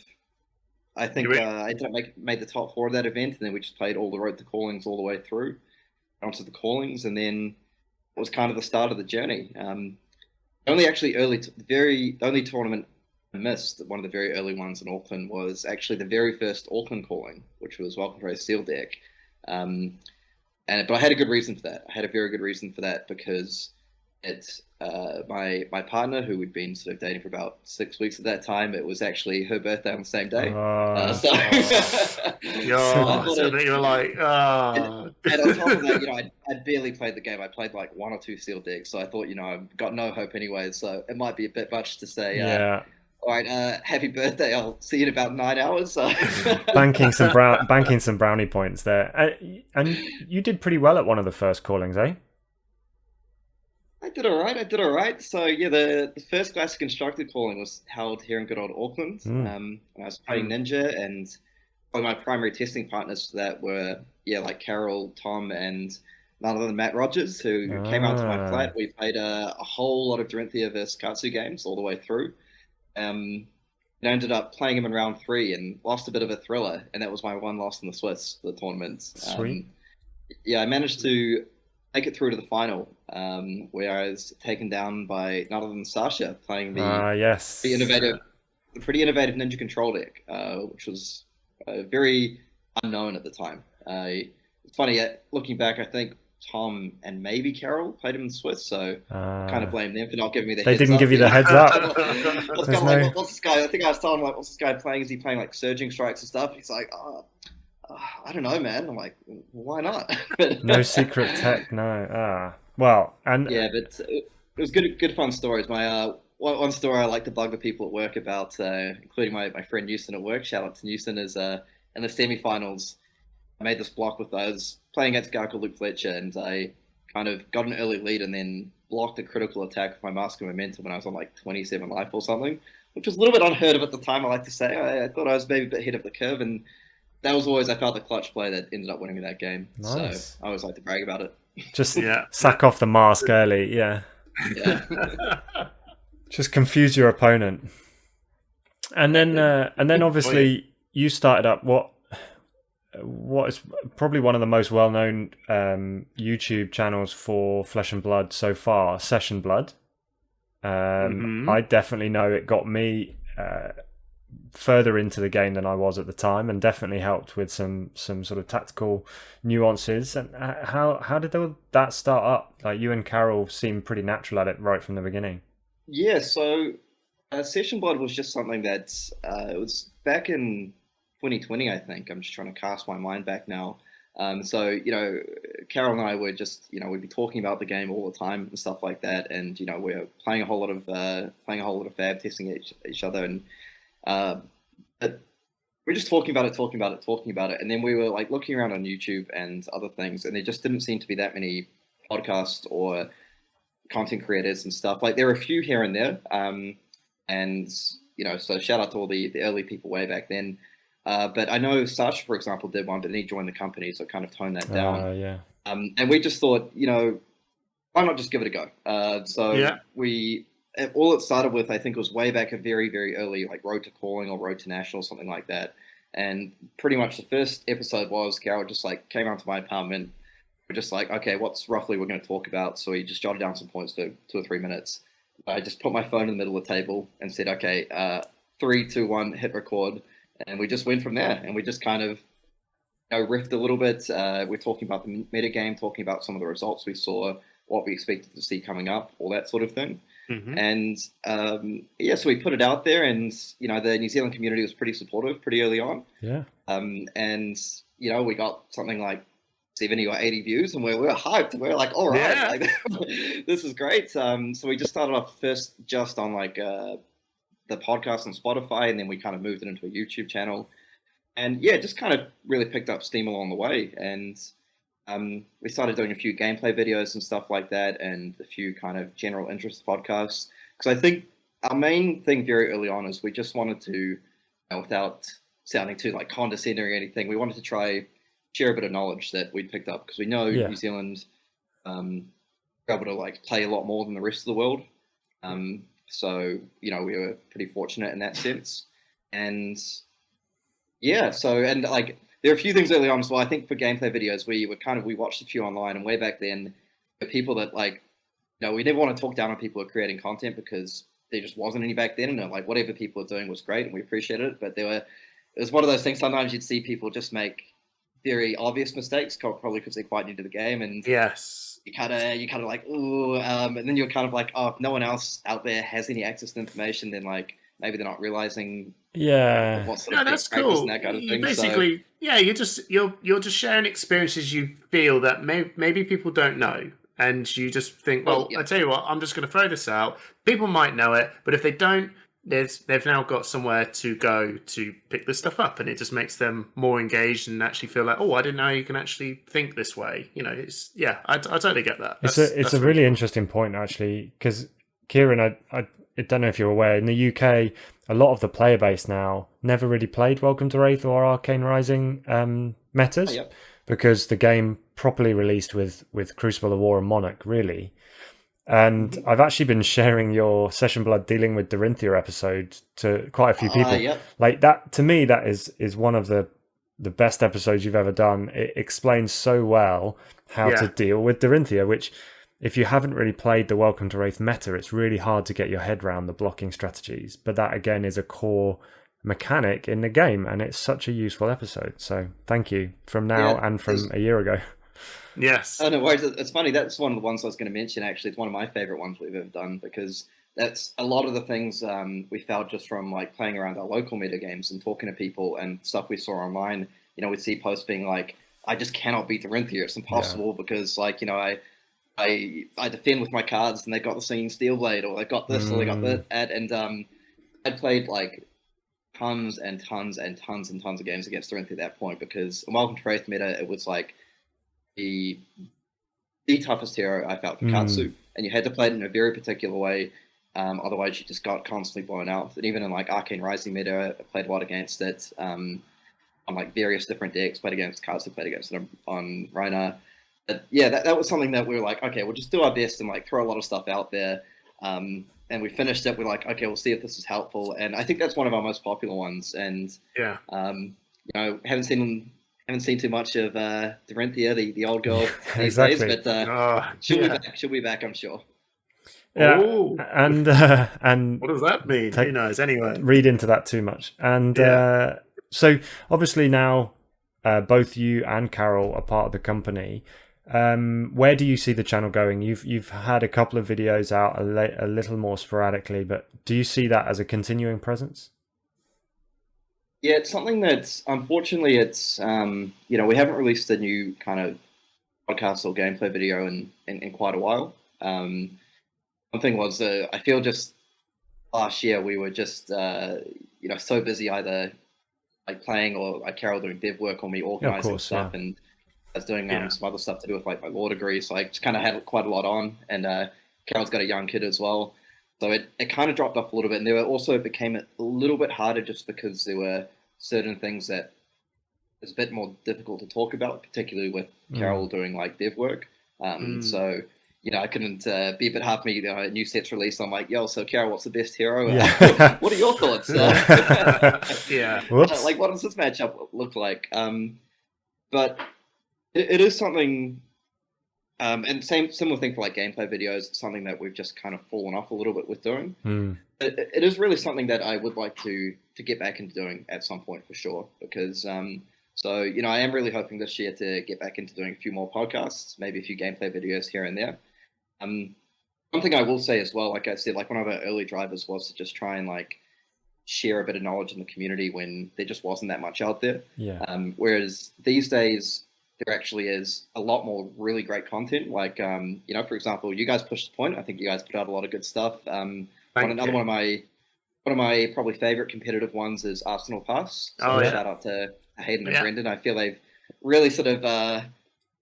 I think I didn't made the top 4 of that event, and then we just played all the Road to Callings all the way through, onto the Callings, and then it was kind of the start of the journey. The only tournament I missed, one of the very early ones in Auckland, was actually the very first Auckland Calling, which was Welcome to Race Seal deck. But I had a good reason for that. I had a very good reason for that because it's my partner, who we'd been sort of dating for about 6 weeks at that time, it was actually her birthday on the same day. So you were like, and on top of that, you know, I'd barely played the game. I played like 1 or 2 sealed decks, so I thought, you know, I've got no hope anyway. So it might be a bit much to say. All right, happy birthday. I'll see you in about 9 hours. banking some brownie points there. And you did pretty well at one of the first callings, eh? I did all right. So yeah, the first Classic Constructed Calling was held here in good old Auckland. And I was playing Ninja, and my primary testing partners for that were like Carol, Tom, and none other than Matt Rogers, who came out to my flat. We played a whole lot of Dorinthia versus Katsu games all the way through. And I ended up playing him in round 3 and lost a bit of a thriller, and that was my one loss in the Swiss for the tournament. Sweet. I managed to make it through to the final, where I was taken down by none other than Sasha, playing the pretty innovative Ninja Control deck, which was very unknown at the time. It's funny, looking back, I think Tom and maybe Carol played him in Swiss, so I kind of blame them for not giving me the heads up. They didn't give you the heads up. What's this guy? I think I was telling him, like, what's this guy playing? Is he playing like Surging Strikes and stuff? He's like, I don't know, man. I'm like, why not? No secret tech, no. Well, and yeah, but it was good fun stories. My one story I like to bug the people at work about, including my friend Newson at work. Shout out to Newson, is in the semi-finals, I made this block with I was playing against a guy called Luke Fletcher, and I kind of got an early lead and then blocked a critical attack with my Mask of Momentum when I was on like 27 life or something, which was a little bit unheard of at the time, I like to say. I thought I was maybe a bit ahead of the curve, and that was always, I felt, the clutch play that ended up winning me that game. Nice. So I always like to brag about it. Just sack off the mask early, yeah. Yeah. Just confuse your opponent. And then obviously you started up what is probably one of the most well-known YouTube channels for Flesh and Blood so far, Session Blood. I definitely know it got me further into the game than I was at the time, and definitely helped with some sort of tactical nuances. And how did that start up? Like, you and Carol seemed pretty natural at it right from the beginning. Yeah, so Session Blood was just something that it was back in 2020, I think. I'm just trying to cast my mind back now. So, you know, Carol and I were just, you know, we'd be talking about the game all the time and stuff like that. And, you know, we were playing a whole lot of Fab, testing each other. And we're just talking about it. And then we were like looking around on YouTube and other things. And there just didn't seem to be that many podcasts or content creators and stuff. Like, there were a few here and there. And, you know, so shout out to all the early people way back then. But I know Sasha, for example, did one, but then he joined the company, so kind of toned that down. Yeah. And we just thought, you know, why not just give it a go? All it started with, I think, was way back a very, very early, like Road to Calling or Road to National, something like that. And pretty much the first episode was Carol just like came out to my apartment. We're just like, okay, what's roughly we're going to talk about? So he just jotted down some points for 2 or 3 minutes. I just put my phone in the middle of the table and said, okay, 3, 2, 1, hit record. And we just went from there, and we just kind of, you know, riffed a little bit. We're talking about the metagame, talking about some of the results we saw, what we expected to see coming up, all that sort of thing. And so we put it out there, and, you know, the New Zealand community was pretty supportive pretty early on. Yeah. And, you know, we got something like 70 or 80 views, and we were hyped. We were like, all right, this is great. So we just started off first just on like the podcast on Spotify, and then we kind of moved it into a YouTube channel, and just kind of really picked up steam along the way. And we started doing a few gameplay videos and stuff like that, and a few kind of general interest podcasts, because I think our main thing very early on is we just wanted to, you know, without sounding too like condescending or anything, we wanted to try share a bit of knowledge that we'd picked up, because we know New Zealand are able to like play a lot more than the rest of the world. So, you know, we were pretty fortunate in that sense. And and like, there are a few things early on as well. I think for gameplay videos, we watched a few online, and way back then, the people that, like, you know, we never want to talk down on people who are creating content, because there just wasn't any back then. And like, whatever people are doing was great, and we appreciated it. But it was one of those things, sometimes you'd see people just make very obvious mistakes, probably because they're quite new to the game. And you kind of like, ooh, and then you're kind of like, oh, if no one else out there has any access to information, then like maybe they're not realizing. What sort of that's cool. And that kind of thing. Basically, you're just sharing experiences you feel that maybe people don't know, and you just think, well, I tell you what, I'm just going to throw this out. People might know it, but if they don't, they've now got somewhere to go to pick this stuff up, and it just makes them more engaged and actually feel like, oh, I didn't know you can actually think this way. You know, I totally get that. It's a really interesting point, actually, because Kieran, I don't know if you're aware, in the UK, a lot of the player base now never really played Welcome to Wraith or Arcane Rising metas, because the game properly released with Crucible of War and Monarch, really. And I've actually been sharing your Session Blood dealing with Dorinthia episode to quite a few people. Like, that, to me, that is one of the best episodes you've ever done. It explains so well how to deal with Dorinthia, which, if you haven't really played the Welcome to Wraith meta, it's really hard to get your head around the blocking strategies. But that, again, is a core mechanic in the game, and it's such a useful episode. So thank you from now and from a year ago. Yes. Oh, no worries. It's funny. That's one of the ones I was going to mention, actually. It's one of my favorite ones we've ever done, because that's a lot of the things we found just from like playing around our local meta games and talking to people and stuff we saw online. You know, we'd see posts being like, I just cannot beat Dorinthia. It's impossible because, like, you know, I defend with my cards and they got the Singing Steelblade, or they got this or they got that. And I'd played like tons and tons and tons and tons of games against Dorinthia at that point, because in Welcome to Wraith meta, it was like the toughest hero I felt for Katsu, and you had to play it in a very particular way, otherwise you just got constantly blown out. And even in like Arcane Rising meta, I played a lot against it on like various different decks, played against Katsu, played against it on Rhina. But yeah, that was something that we were like, okay, we'll just do our best and like throw a lot of stuff out there. we finished it. We're like, okay, we'll see if this is helpful. And I think that's one of our most popular ones. And haven't seen too much of Dorinthia, the old girl these days, but she'll be back, I'm sure. Yeah, Ooh. and what does that mean? Who knows? Anyway, read into that too much. And so obviously now both you and Carol are part of the company. Where do you see the channel going? You've had a couple of videos out a little more sporadically, but do you see that as a continuing presence? Yeah, it's something that's unfortunately we haven't released a new kind of podcast or gameplay video in quite a while. One thing was I feel just last year we were just so busy either like playing or like Carol doing dev work or me organizing stuff and I was doing some other stuff to do with like my law degree, so I just kind of had quite a lot on, and Carol's got a young kid as well, so it kind of dropped off a little bit, and it became a little bit harder just because there were certain things that is a bit more difficult to talk about, particularly with Carol doing like dev work. So I couldn't be a bit half me. New sets released. I'm like, yo, so Carol, what's the best hero? What are your thoughts? Like, what does this matchup look like? But it is something, and similar thing for like gameplay videos. It's something that we've just kind of fallen off a little bit with doing. It is really something that I would like to get back into doing at some point for sure, because I am really hoping this year to get back into doing a few more podcasts, maybe a few gameplay videos here and there. One thing I will say as well, like I said, like one of our early drivers was to just try and like share a bit of knowledge in the community when there just wasn't that much out there. Whereas these days there actually is a lot more really great content. Like for example, you guys pushed the point. I think you guys put out a lot of good stuff. One of my probably favorite competitive ones is Arsenal Pass. So shout out to Hayden and Brendan. I feel they've really sort of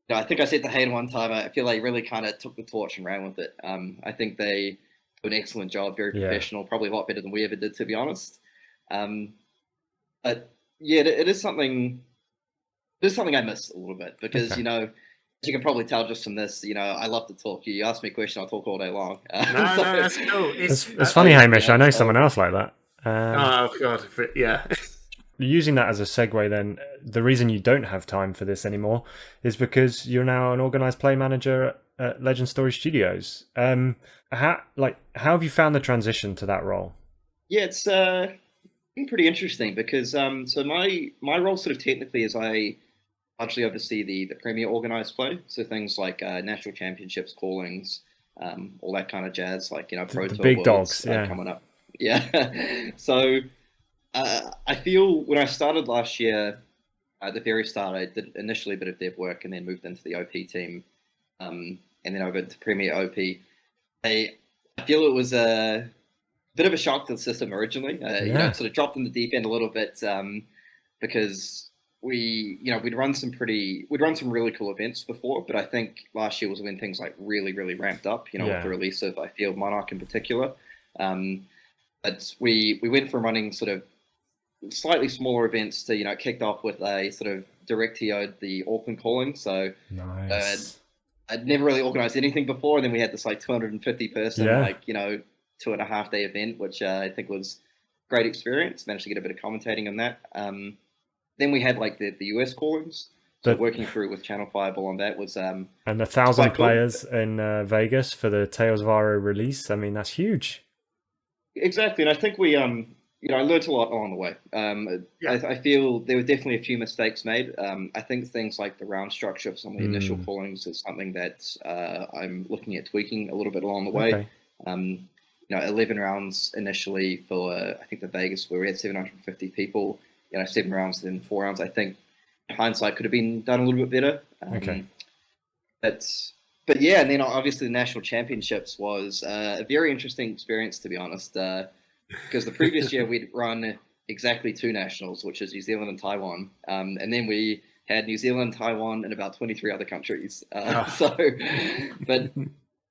I think I said to Hayden one time, I feel they really kind of took the torch and ran with it. I think they do an excellent job, very professional, probably a lot better than we ever did, to be honest. But yeah, it is something I miss a little bit because, as you can probably tell just from this, I love to talk. You ask me a question, I'll talk all day long. No, that's cool. It's funny, Hamish. I know someone else like that. Oh, God. Yeah. Using that as a segue, then, the reason you don't have time for this anymore is because you're now an organised play manager at Legend Story Studios. How have you found the transition to that role? Yeah, it's been pretty interesting because so my role sort of technically is I largely oversee the Premier organised play, so things like national championships, callings, all that kind of jazz, like Pro Tour big Worlds, dogs coming up. So. I feel when I started last year, at the very start, I did initially a bit of dev work and then moved into the OP team, and then over to Premier OP. I feel it was a bit of a shock to the system originally. Sort of dropped in the deep end a little bit because we'd run some really cool events before, but I think last year was when things like really, really ramped up. With the release of Field Monarch in particular. But we went from running sort of slightly smaller events to kicked off with a sort of direct TO'd the Auckland calling. So nice. I'd never really organized anything before, and then we had this like 250 person 2.5 day event, which I think was a great experience. Managed to get a bit of commentating on that. Then we had like the US callings. So working through with Channel Fireball on that was and 1,000 players in Vegas for the Tales of Aro release. I mean, that's huge. Exactly, and I think we I learned a lot along the way. I feel there were definitely a few mistakes made. I think things like the round structure of some of the initial callings is something that I'm looking at tweaking a little bit along the way. 11 rounds initially for I think the Vegas where we had 750 people. 7 rounds, then 4 rounds. I think hindsight could have been done a little bit better. But yeah, and then obviously the national championships was a very interesting experience, to be honest, because the previous year we'd run exactly 2 nationals, which is New Zealand and Taiwan, and then we had New Zealand, Taiwan, and about 23 other countries. But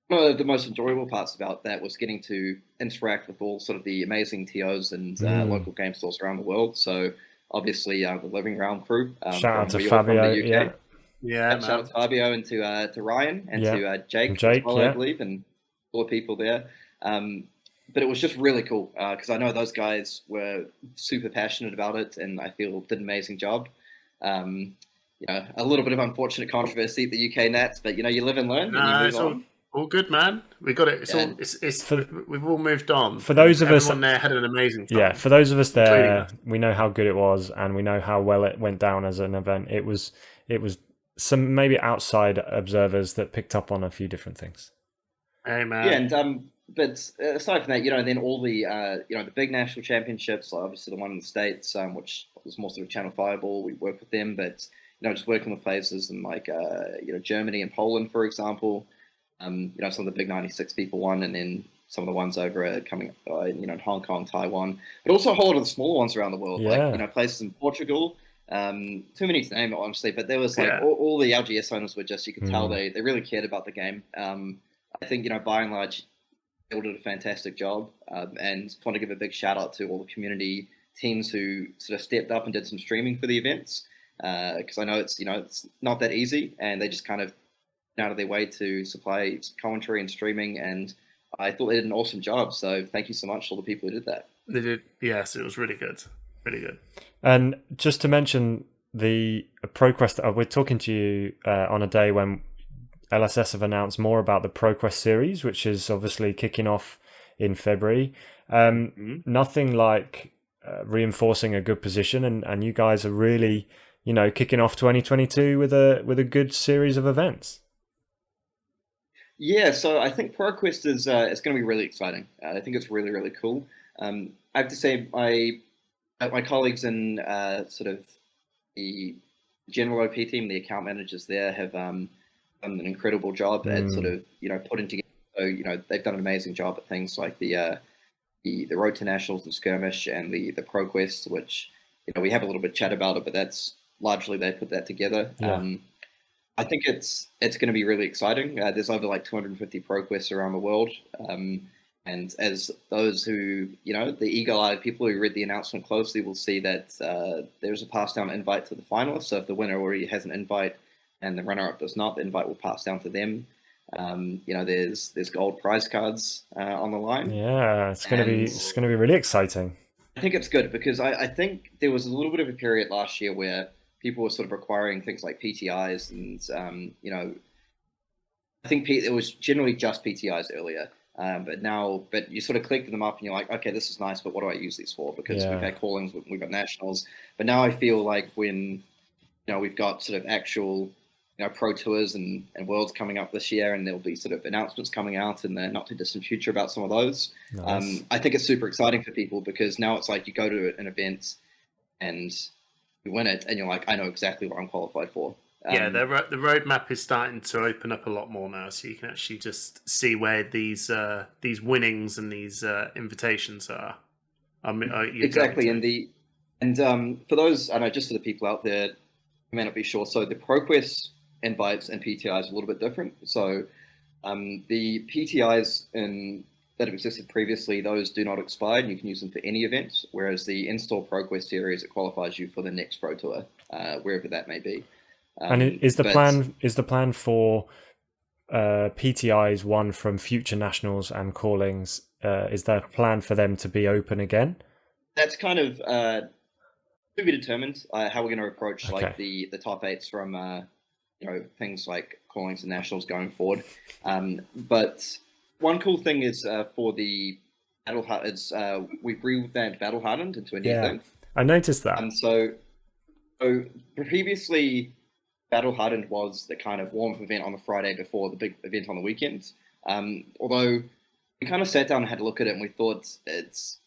one of the most enjoyable parts about that was getting to interact with all sort of the amazing TOs and local game stores around the world. So obviously the Living Round crew. Shout out to Fabio. Shout out to Fabio and to Ryan and to Jake as well, I believe, and all the people there. but it was just really cool because I know those guys were super passionate about it, and I feel did an amazing job. A little bit of unfortunate controversy at the UK Nats, but you live and learn and you move on. All good, man. We got it. We've all moved on. For those of us, everyone there had an amazing time. Yeah, for those of us there, we know how good it was, and we know how well it went down as an event. It was some maybe outside observers that picked up on a few different things. Hey, man. Yeah, and but aside from that, then all the the big national championships, like obviously the one in the States, which was more sort of Channel Fireball. We work with them, but just working with places in like Germany and Poland, for example. Some of the big 96 people won, and then some of the ones over coming in Hong Kong, Taiwan, but also a whole lot of the smaller ones around the world, like places in Portugal. Too many to name, honestly, but there was all the LGS owners were just, you could tell they really cared about the game. I think by and large they all did a fantastic job, and want to give a big shout out to all the community teams who sort of stepped up and did some streaming for the events, because I know it's not that easy, and they just kind of out of their way to supply commentary and streaming, and I thought they did an awesome job. So thank you so much to all the people who did that. They did, yes, it was really good, really good. And just to mention the ProQuest, we're talking to you on a day when LSS have announced more about the ProQuest series, which is obviously kicking off in February. Nothing like reinforcing a good position, and you guys are really kicking off 2022 with a good series of events. Yeah, so I think ProQuest is it's going to be really exciting. I think it's really, really cool. I have to say, my colleagues in sort of the general OP team, the account managers there, have done an incredible job at sort of putting together. So they've done an amazing job at things like the Road to Nationals and Skirmish and the ProQuest, which we have a little bit of chat about it, but that's largely they put that together. Yeah. I think it's going to be really exciting. There's over like 250 ProQuests around the world, and as those who the eagle-eyed people who read the announcement closely will see that there's a pass-down invite to the finalists. So if the winner already has an invite and the runner-up does not, the invite will pass down to them. There's gold prize cards on the line. Yeah, it's going to be really exciting. I think it's good because I think there was a little bit of a period last year where people were sort of requiring things like PTIs, and I think it was generally just PTIs earlier, but you sort of collected them up and you're like, okay, this is nice, but what do I use these for? Because we've had callings, we've got nationals, but now I feel like when we've got sort of actual pro tours and worlds coming up this year, and there'll be sort of announcements coming out in the not too distant future about some of those. Nice. I think it's super exciting for people because now it's like you go to an event and you win it, and you're like, I know exactly what I'm qualified for. The roadmap is starting to open up a lot more now, so you can actually just see where these winnings and these invitations are. Exactly, and for those, I know, just for the people out there who may not be sure, so the ProQuest invites and PTIs are a little bit different. So the PTIs that have existed previously, those do not expire, and you can use them for any event, whereas the Install ProQuest series, it qualifies you for the next Pro Tour, wherever that may be. And is the plan for PTIs won from future nationals and callings, is there a plan for them to be open again? That's kind of to be determined how we're going to approach like the top eights from things like callings and nationals going forward. But one cool thing is for the Battle is we've revamped Battle Hardened into a new thing. I noticed that. So previously, Battle Hardened was the kind of warm-up event on the Friday before the big event on the weekend. Although we kind of sat down and had a look at it, and we thought it's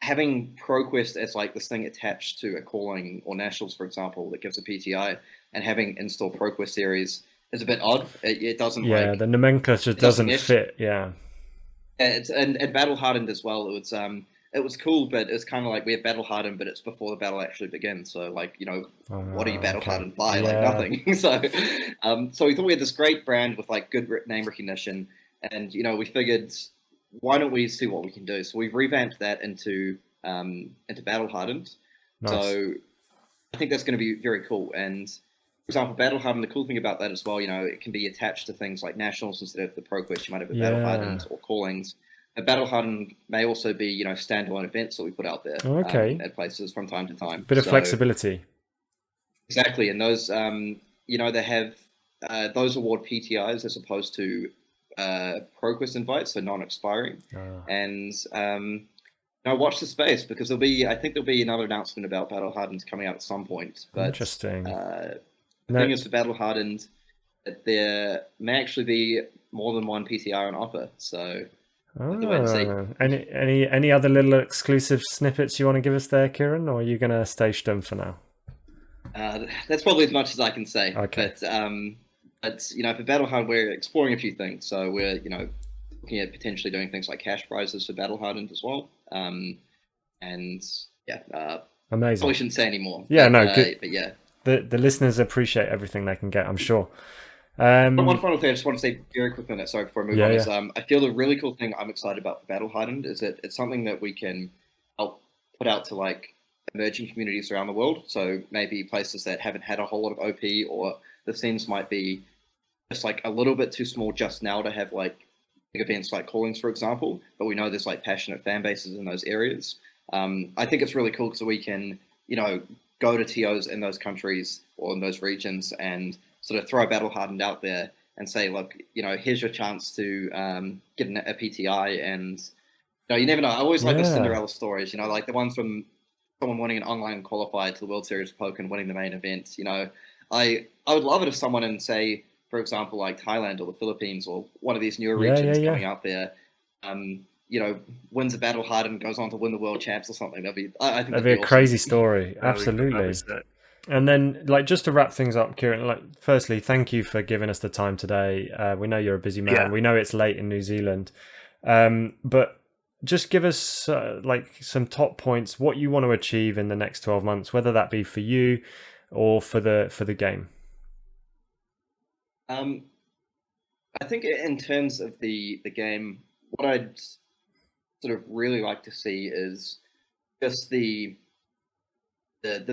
having ProQuest as like this thing attached to a calling or nationals, for example, that gives a PTI, and having Install ProQuest series is a bit odd. It doesn't. Yeah, the nomenclature doesn't fit. Yeah. And Battle Hardened as well. It was cool, but it's kind of like we have Battle Hardened, but it's before the battle actually begins. So like, what are you Battle Hardened by? Like nothing. So we thought we had this great brand with like good name recognition, and we figured, why don't we see what we can do? So we've revamped that into Battle Hardened. Nice. So I think that's going to be very cool. And for example, Battle Hardened, the cool thing about that as well, it can be attached to things like nationals instead of the ProQuest. You might have a Battle Hardened or callings. a Battle Hardened may also be, standalone events that we put out there at places from time to time. Bit of flexibility. Exactly. And those, they have those award PTIs as opposed to ProQuest invites, so non-expiring. And watch the space, because I think there'll be another announcement about Battle Hardened coming out at some point. But, interesting. The thing is, for Battle Hardened, there may actually be more than one PTR on offer. So any other little exclusive snippets you want to give us there, Kieran, or are you going to stay stum for now? That's probably as much as I can say. Okay. But for Battle Hardened, we're exploring a few things. So we're looking at potentially doing things like cash prizes for Battle Hardened as well. Amazing. Probably shouldn't say any more. Yeah, good. But yeah, the listeners appreciate everything they can get, I'm sure. One final thing I just want to say very quickly on that, sorry, before I move on, is I feel the really cool thing I'm excited about for Battle Hardened is that it's something that we can help put out to emerging communities around the world. So maybe places that haven't had a whole lot of OP, or the scenes might be just a little bit too small just now to have big events like Callings, for example, but we know there's passionate fan bases in those areas. I think it's really cool because we can, go to TOs in those countries or in those regions and sort of throw Battle Hardened out there and say, look, here's your chance to get a PTI. And you never know. I always like the Cinderella stories, like the ones from someone winning an online qualifier to the World Series of Poker and winning the main event. I would love it if someone in, say, for example, like Thailand or the Philippines or one of these newer regions coming out there, wins a Battle Hardened, goes on to win the World Champs or something. That'd be a awesome. Crazy story. Absolutely. And then, just to wrap things up, Kieran, firstly, thank you for giving us the time today. We know you're a busy man. Yeah. We know it's late in New Zealand. But just give us some top points, what you want to achieve in the next 12 months, whether that be for you or for the game. I think in terms of the game, what I'd sort of really like to see is just the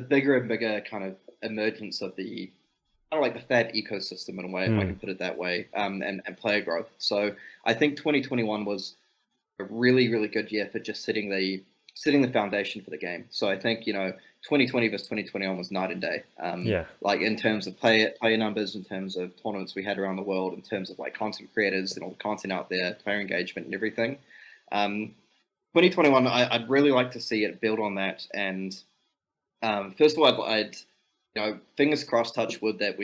bigger and bigger kind of emergence of the kind of the FAB ecosystem in a way, if I can put it that way, and player growth. So I think 2021 was a really, really good year for just setting the foundation for the game. So I think 2020 versus 2021 was night and day. In terms of player numbers, in terms of tournaments we had around the world, in terms of content creators and all the content out there, player engagement and everything. 2021, I'd really like to see it build on that. And first of all, I'd fingers crossed, touch wood, that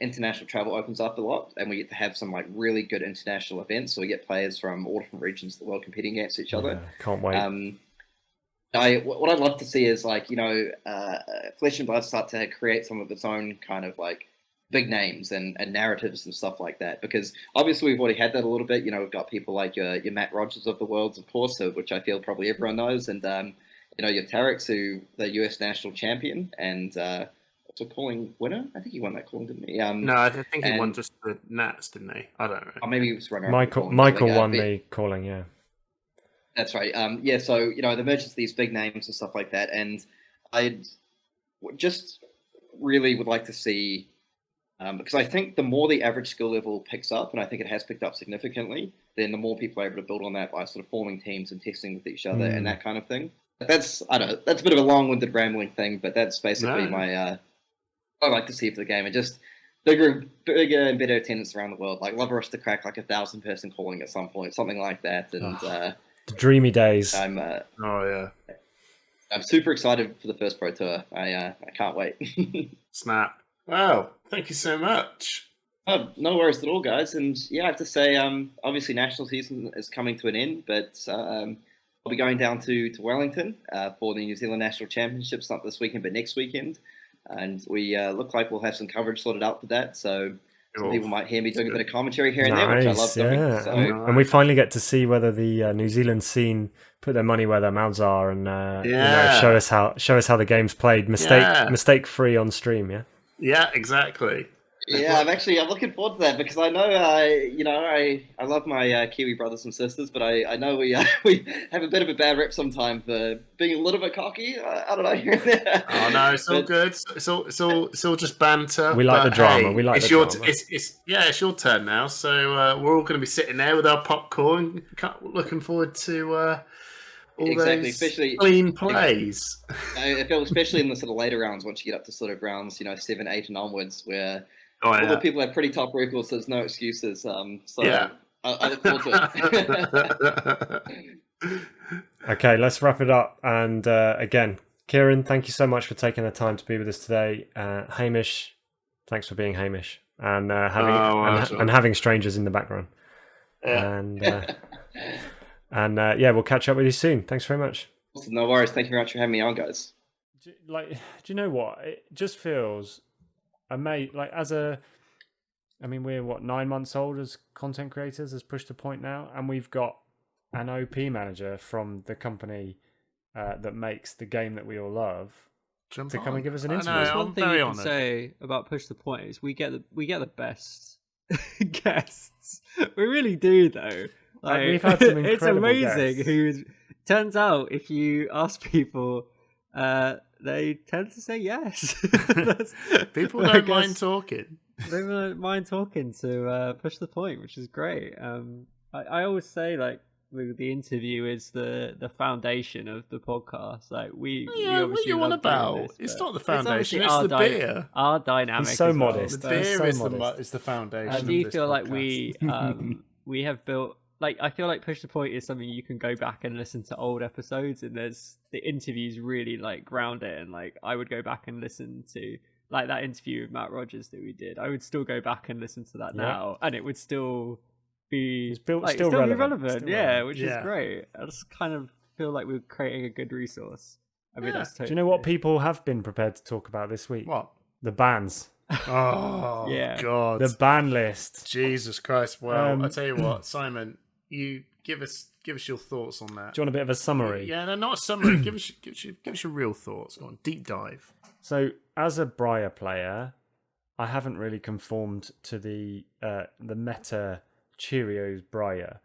international travel opens up a lot and we get to have some really good international events. So we get players from all different regions of the world competing against each other. Can't wait. What I'd love to see is Flesh and Blood start to create some of its own kind of big names and narratives and stuff like that, because obviously we've already had that a little bit. We've got people like your Matt Rogers of the world, of course, which I feel probably everyone knows, and your Tarek's, who the US national champion and also calling winner. I think he won that calling, didn't he? No, I think he won just the Nats, didn't he? I don't know. Or maybe he was runner. Michael won the calling, yeah. That's right. So the emergence of these big names and stuff like that, and I just really would like to see, because I think the more the average skill level picks up, and I think it has picked up significantly, then the more people are able to build on that by sort of forming teams and testing with each other and that kind of thing. That's a bit of a long-winded rambling thing, but that's basically my what I like to see for the game, and just bigger and better attendance around the world. Love for us to crack 1,000-person calling at some point, something like that, and. The dreamy days. I'm super excited for the first Pro Tour. I can't wait. Snap. Wow. Thank you so much. Oh, no worries at all, guys. And I have to say, obviously national season is coming to an end, but I'll be going down to Wellington for the New Zealand National Championships, not this weekend, but next weekend. And we look like we'll have some coverage sorted out for that. So some people might hear me doing a bit of commentary here and there, which I love doing. So, and we finally get to see whether the New Zealand scene put their money where their mouths are, and show us how the game's played, mistake free on stream. Yeah. Yeah, exactly. Yeah, I'm looking forward to that because I know, I love my Kiwi brothers and sisters, but I know we we have a bit of a bad rep sometimes for being a little bit cocky. I don't know. Oh no, it's all good. It's all just banter. We like the drama. Hey, We like it's the your drama. it's your turn now. So we're all going to be sitting there with our popcorn, looking forward to all Exactly, those especially clean plays. I feel especially in the sort of later rounds, once you get up to sort of rounds, 7, 8, and onwards, where Oh all yeah. the people have pretty top records, so there's no excuses. So Yeah. I look forward to it. Okay, let's wrap it up. And again, Kieran, thank you so much for taking the time to be with us today. Hamish, thanks for being Hamish and having strangers in the background. Yeah. And yeah, we'll catch up with you soon. Thanks very much. No worries. Thank you very much for having me on, guys. Do you know what? It just feels amazing. We're 9 months old as content creators, as Push to Point now, and we've got an OP manager from the company that makes the game that we all love to come and give us an interview. There's one thing you can say about Push the Point is we get the best guests. We really do, though. We've had some incredible it's amazing. guests. Turns out if you ask people, they tend to say yes. People don't mind talking. They don't mind talking to Push the Point, which is great. I always say the interview is the foundation of the podcast. We what you on about? It's not the foundation. It's the beer. Our dynamic. He's so modest. The beer is the foundation. I do feel like we have built. I feel like Push the Point is something you can go back and listen to old episodes, and the interviews really ground it. And I would go back and listen to that interview with Matt Rogers that we did. I would still go back and listen to that now, and it would still be still relevant. relevant. Which is great. I just kind of feel like we're creating a good resource. I mean, that's totally Do you know what people have been prepared to talk about this week? What? The bands. Oh yeah. God. The ban list. Jesus Christ. Well, I tell you what, Simon, you give us your thoughts on that. Do you want a bit of a summary? Yeah, no, not a summary. give us your real thoughts. Go on, deep dive. So, as a Briar player, I haven't really conformed to the meta Cheerios Briar,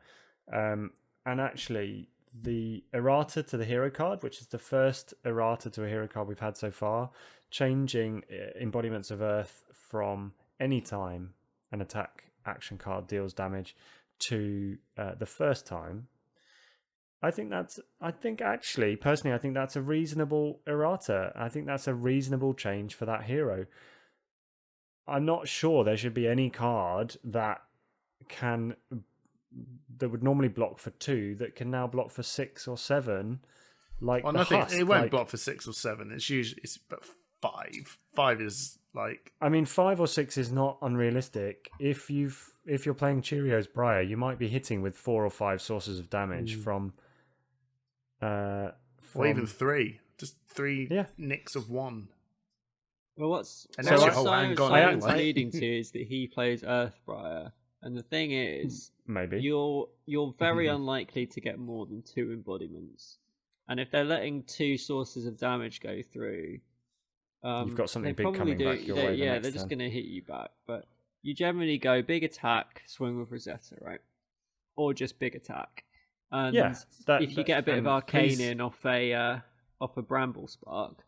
and actually the errata to the hero card, which is the first errata to a hero card we've had so far, changing embodiments of Earth from any time an attack action card deals damage to the first time. I think that's a reasonable errata. I think that's a reasonable change for that hero. I'm not sure there should be any card that would normally block for 2 that can now block for 6 or 7. It won't block for 6 or 7. It's about 5. 5 is 5 or 6 is not unrealistic. If you're playing Cheerios Briar, you might be hitting with 4 or 5 sources of damage from or even 3. Just 3 nicks of 1. Well, Simon's leading to is that he plays Earthbriar, and the thing is, maybe you're very unlikely to get more than 2 embodiments, and if they're letting 2 sources of damage go through, you've got something big coming back your way. They're just going to hit you back. But you generally go big attack, swing with Rosetta, right? Or just big attack. And if you get a bit of arcane in off a Bramble Spark,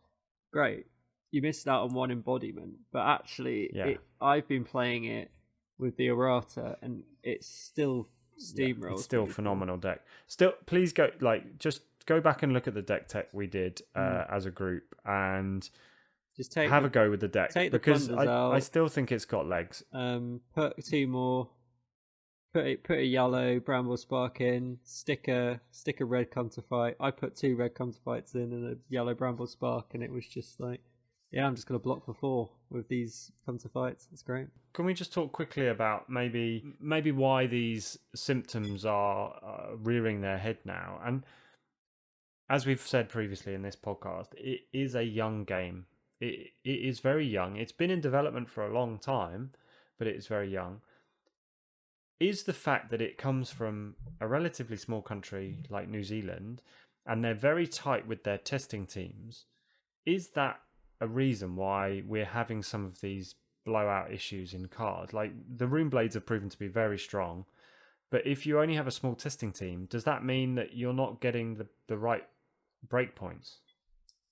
great. You missed out on 1 embodiment, but actually, I've been playing it with the errata, and it's still steamrolls. It's still a phenomenal deck. Still, please go just go back and look at the deck tech we did as a group, and just have a go with the deck because I still think it's got legs. Put 2 more. Put a yellow Bramble Spark in. Stick a red come to fight. I put 2 red come to fights in and a yellow Bramble Spark, and it was just I'm just going to block for 4 with these come to fights. It's great. Can we just talk quickly about maybe why these symptoms are rearing their head now? And as we've said previously in this podcast, it is a young game. It is very young. It's been in development for a long time, but it is very young. Is the fact that it comes from a relatively small country like New Zealand, and they're very tight with their testing teams, is that a reason why we're having some of these blowout issues in cards. Like the Rune Blades have proven to be very strong, but if you only have a small testing team, does that mean that you're not getting the right break points?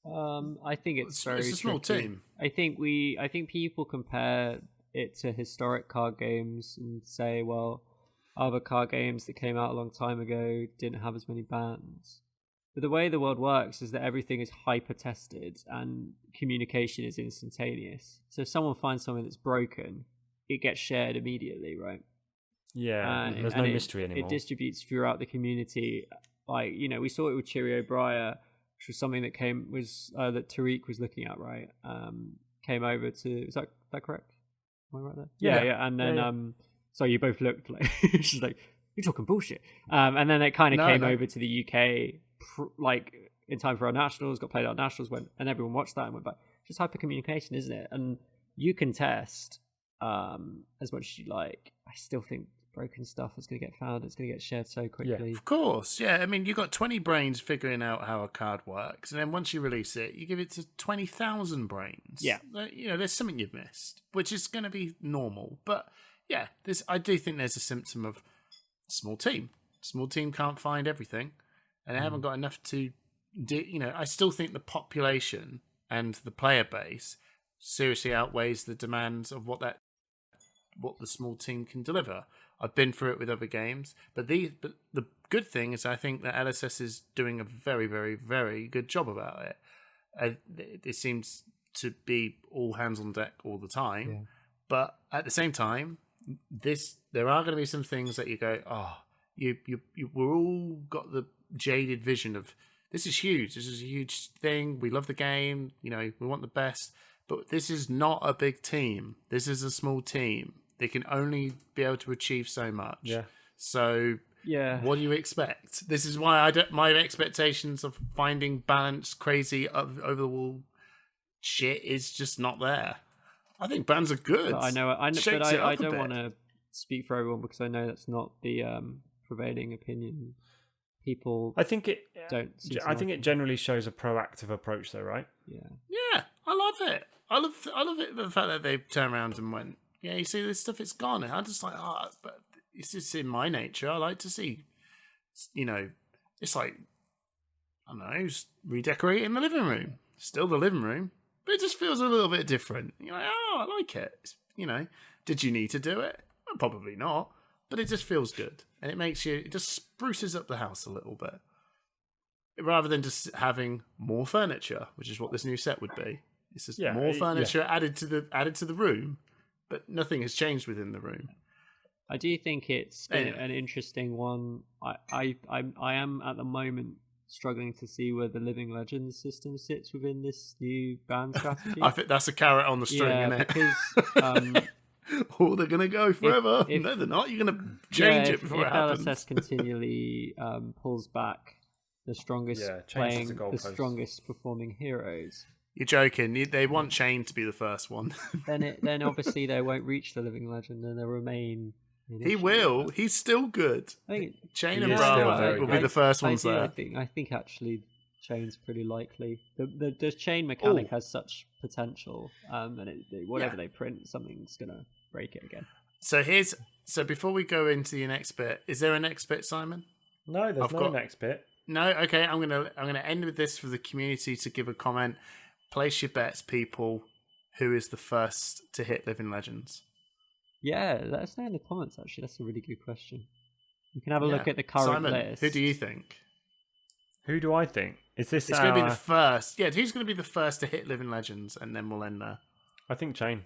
I think it's very a small tricky. team. I think people compare it to historic card games and say, well, other card games that came out a long time ago didn't have as many bans. But the way the world works is that everything is hyper tested and communication is instantaneous. So if someone finds something that's broken, it gets shared immediately, right? Yeah, there's no mystery anymore. It distributes throughout the community. Like, we saw it with Cheerio Briar, which was something that that Tariq was looking at, right? Came over to, is that correct? Am I right there? Yeah. And then, so you both looked like, she's like, you're talking bullshit. And then it kind of came over to the UK, like in time for our nationals, got played at our nationals, and everyone watched that and went back. Just hyper communication, isn't it? And you can test as much as you like. I still think broken stuff is going to get found. It's going to get shared so quickly. Of course, yeah. I mean, you've got 20 brains figuring out how a card works, and then once you release it, you give it to 20,000 brains. Yeah. There's something you've missed, which is going to be normal. But yeah, I do think there's a symptom of small team. Small team can't find everything, and they haven't got enough to do. I still think the population and the player base seriously outweighs the demands of what the small team can deliver. I've been through it with other games, but the good thing is I think that LSS is doing a very, very, very good job about it. It seems to be all hands on deck all the time, but at the same time, there are going to be some things that you go, we're all got the jaded vision of this is huge. This is a huge thing. We love the game. We want the best, but this is not a big team. This is a small team. They can only be able to achieve so much. Yeah. So what do you expect? This is why my expectations of finding balanced, crazy, over the wall shit is just not there. I think bands are good. But I don't want to speak for everyone because I know that's not the prevailing opinion. People, I think it don't. I think it generally shows a proactive approach, though, right? Yeah. I love it. I love it. The fact that they turned around and went, yeah, you see this stuff, it's gone. And I'm just like, but it's just in my nature. I like to see, it's like, I don't know, redecorating the living room. Still the living room, but it just feels a little bit different. You're like, I like it. Did you need to do it? Well, probably not, but it just feels good. And it just spruces up the house a little bit. Rather than just having more furniture, which is what this new set would be. It's just more furniture added to the room. But nothing has changed within the room. I do think it's an interesting one. I am at the moment struggling to see where the Living Legends system sits within this new band strategy. I think that's a carrot on the string, isn't it? Because they're going to go forever. No, they're not. You're going to change it before it happens. If LSS continually pulls back the strongest strongest performing heroes. You're joking. They want Chain to be the first one. then obviously they won't reach the Living Legend and they'll remain. He will. He's still good. I think Chain and Bravo will be the first ones there. I think actually Chain's pretty likely. The Chain mechanic has such potential, and whatever they print, something's gonna break it again. So before we go into your next bit, is there a next bit, Simon? No, there's no next bit. No, okay. I'm gonna end with this for the community to give a comment. Place your bets, people. Who is the first to hit Living Legends? Yeah, let us know in the comments, actually. That's a really good question. You can have a look at the current list. Who do you think? Who do I think? Is this It's going to be the first. Yeah, who's going to be the first to hit Living Legends? And then we'll end there. I think Chain.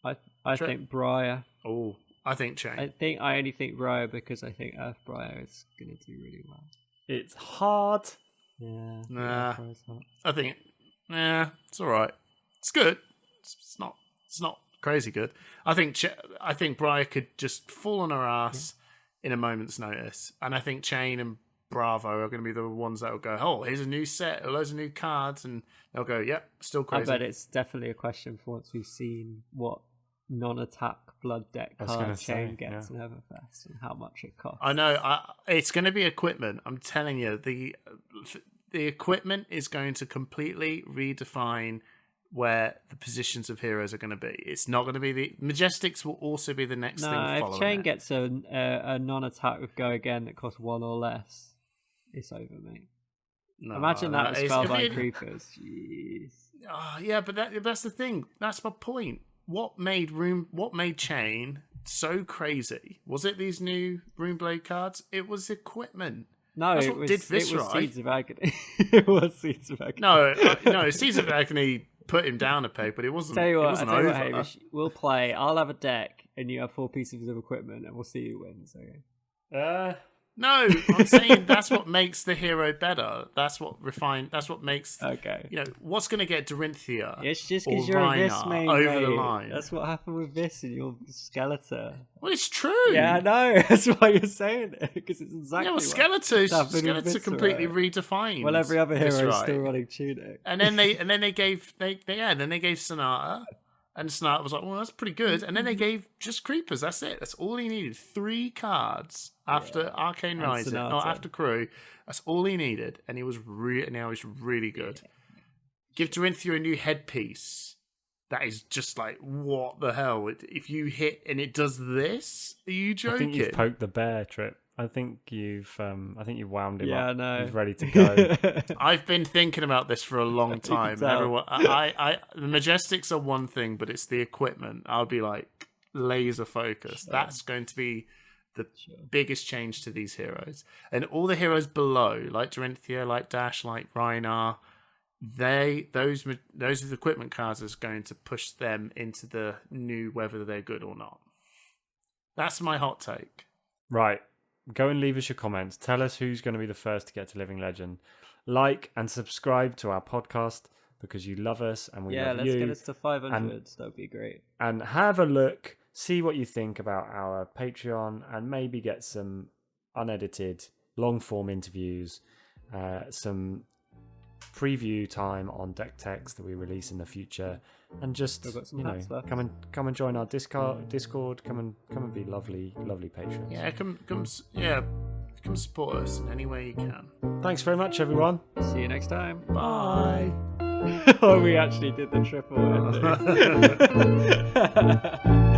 I think Briar. Oh, I think Chain. I only think Briar because I think Earth Briar is going to do really well. It's hard. Yeah. Nah. I think... Yeah, it's all right. It's good. It's not crazy good. I think Briar could just fall on her ass in a moment's notice, and I think Chain and Bravo are going to be the ones that will go, oh, here's a new set, loads of new cards, and they'll go, yep, still crazy. I bet it's definitely a question for once we've seen what non-attack blood deck card Chain gets in Everfest and how much it costs. I know. It's going to be equipment. I'm telling you, the equipment is going to completely redefine where the positions of heroes are going to be. It's not going to be the Majestics will also be the next thing following if Chain it. gets a non-attack with Go Again that costs 1 or less, it's over, mate. No, Imagine that with it's- Spellbind Creepers. Jeez. Oh, yeah, but that's the thing. That's my point. What made Chain so crazy? Was it these new Runeblade cards? It was equipment. No, That's it what was, did this it was right. Seeds of Agony. It was Seeds of Agony. No, Seeds of Agony put him down a peg, but it wasn't. Tell you what, it wasn't over. Hamish, we'll play. I'll have a deck, and you have 4 pieces of equipment, and we'll see who wins. Okay. No, I'm saying that's what makes the hero better. That's what makes. Okay. What's going to get Dorinthia It's just or because you're a Vis Rhinar main, over the mate. line? That's what happened with Vis and your Skeletor. Well, it's true. Yeah, I know. That's why you're saying it, because it's exactly Yeah, well, what happened with Skeletor completely Viscera. redefined. Well, every other hero is Viscera. still running Tunic. And then they gave Sonata, and Sonata was like, well, that's pretty good. And then they gave just Creepers. That's it. That's all he needed. 3 cards after Arcane And Rising, Sonata. not after Crew. That's all he needed, and he was now he's really good. Give Dorinthia a new headpiece. That is just like, what the hell? If you hit and it does this, are you joking? I think you've poked the bear, Tripp. I think you've wound him Yeah, up. I know. He's ready to go. I've been thinking about this for a long time. tell. Everyone, the Majestics are one thing, but it's the equipment. I'll be like laser focused. That's going to be the biggest change to these heroes, and all the heroes below, like Dorinthia, like Dash, like Rhinar. Those equipment cards is going to push them into the new, whether they're good or not. That's my hot take. Right. Go and leave us your comments. Tell us who's going to be the first to get to Living Legend. Like and subscribe to our podcast because you love us and we love you. Yeah, let's get us to 500. That would be great. And have a look, see what you think about our Patreon, and maybe get some unedited, long-form interviews, some preview time on deck text that we release in the future, and just come and join our Discord. Come and be lovely patrons. Yeah, come support us in any way you can. Thanks very much, everyone. See you next time. Bye. Oh, we actually did the triple ending.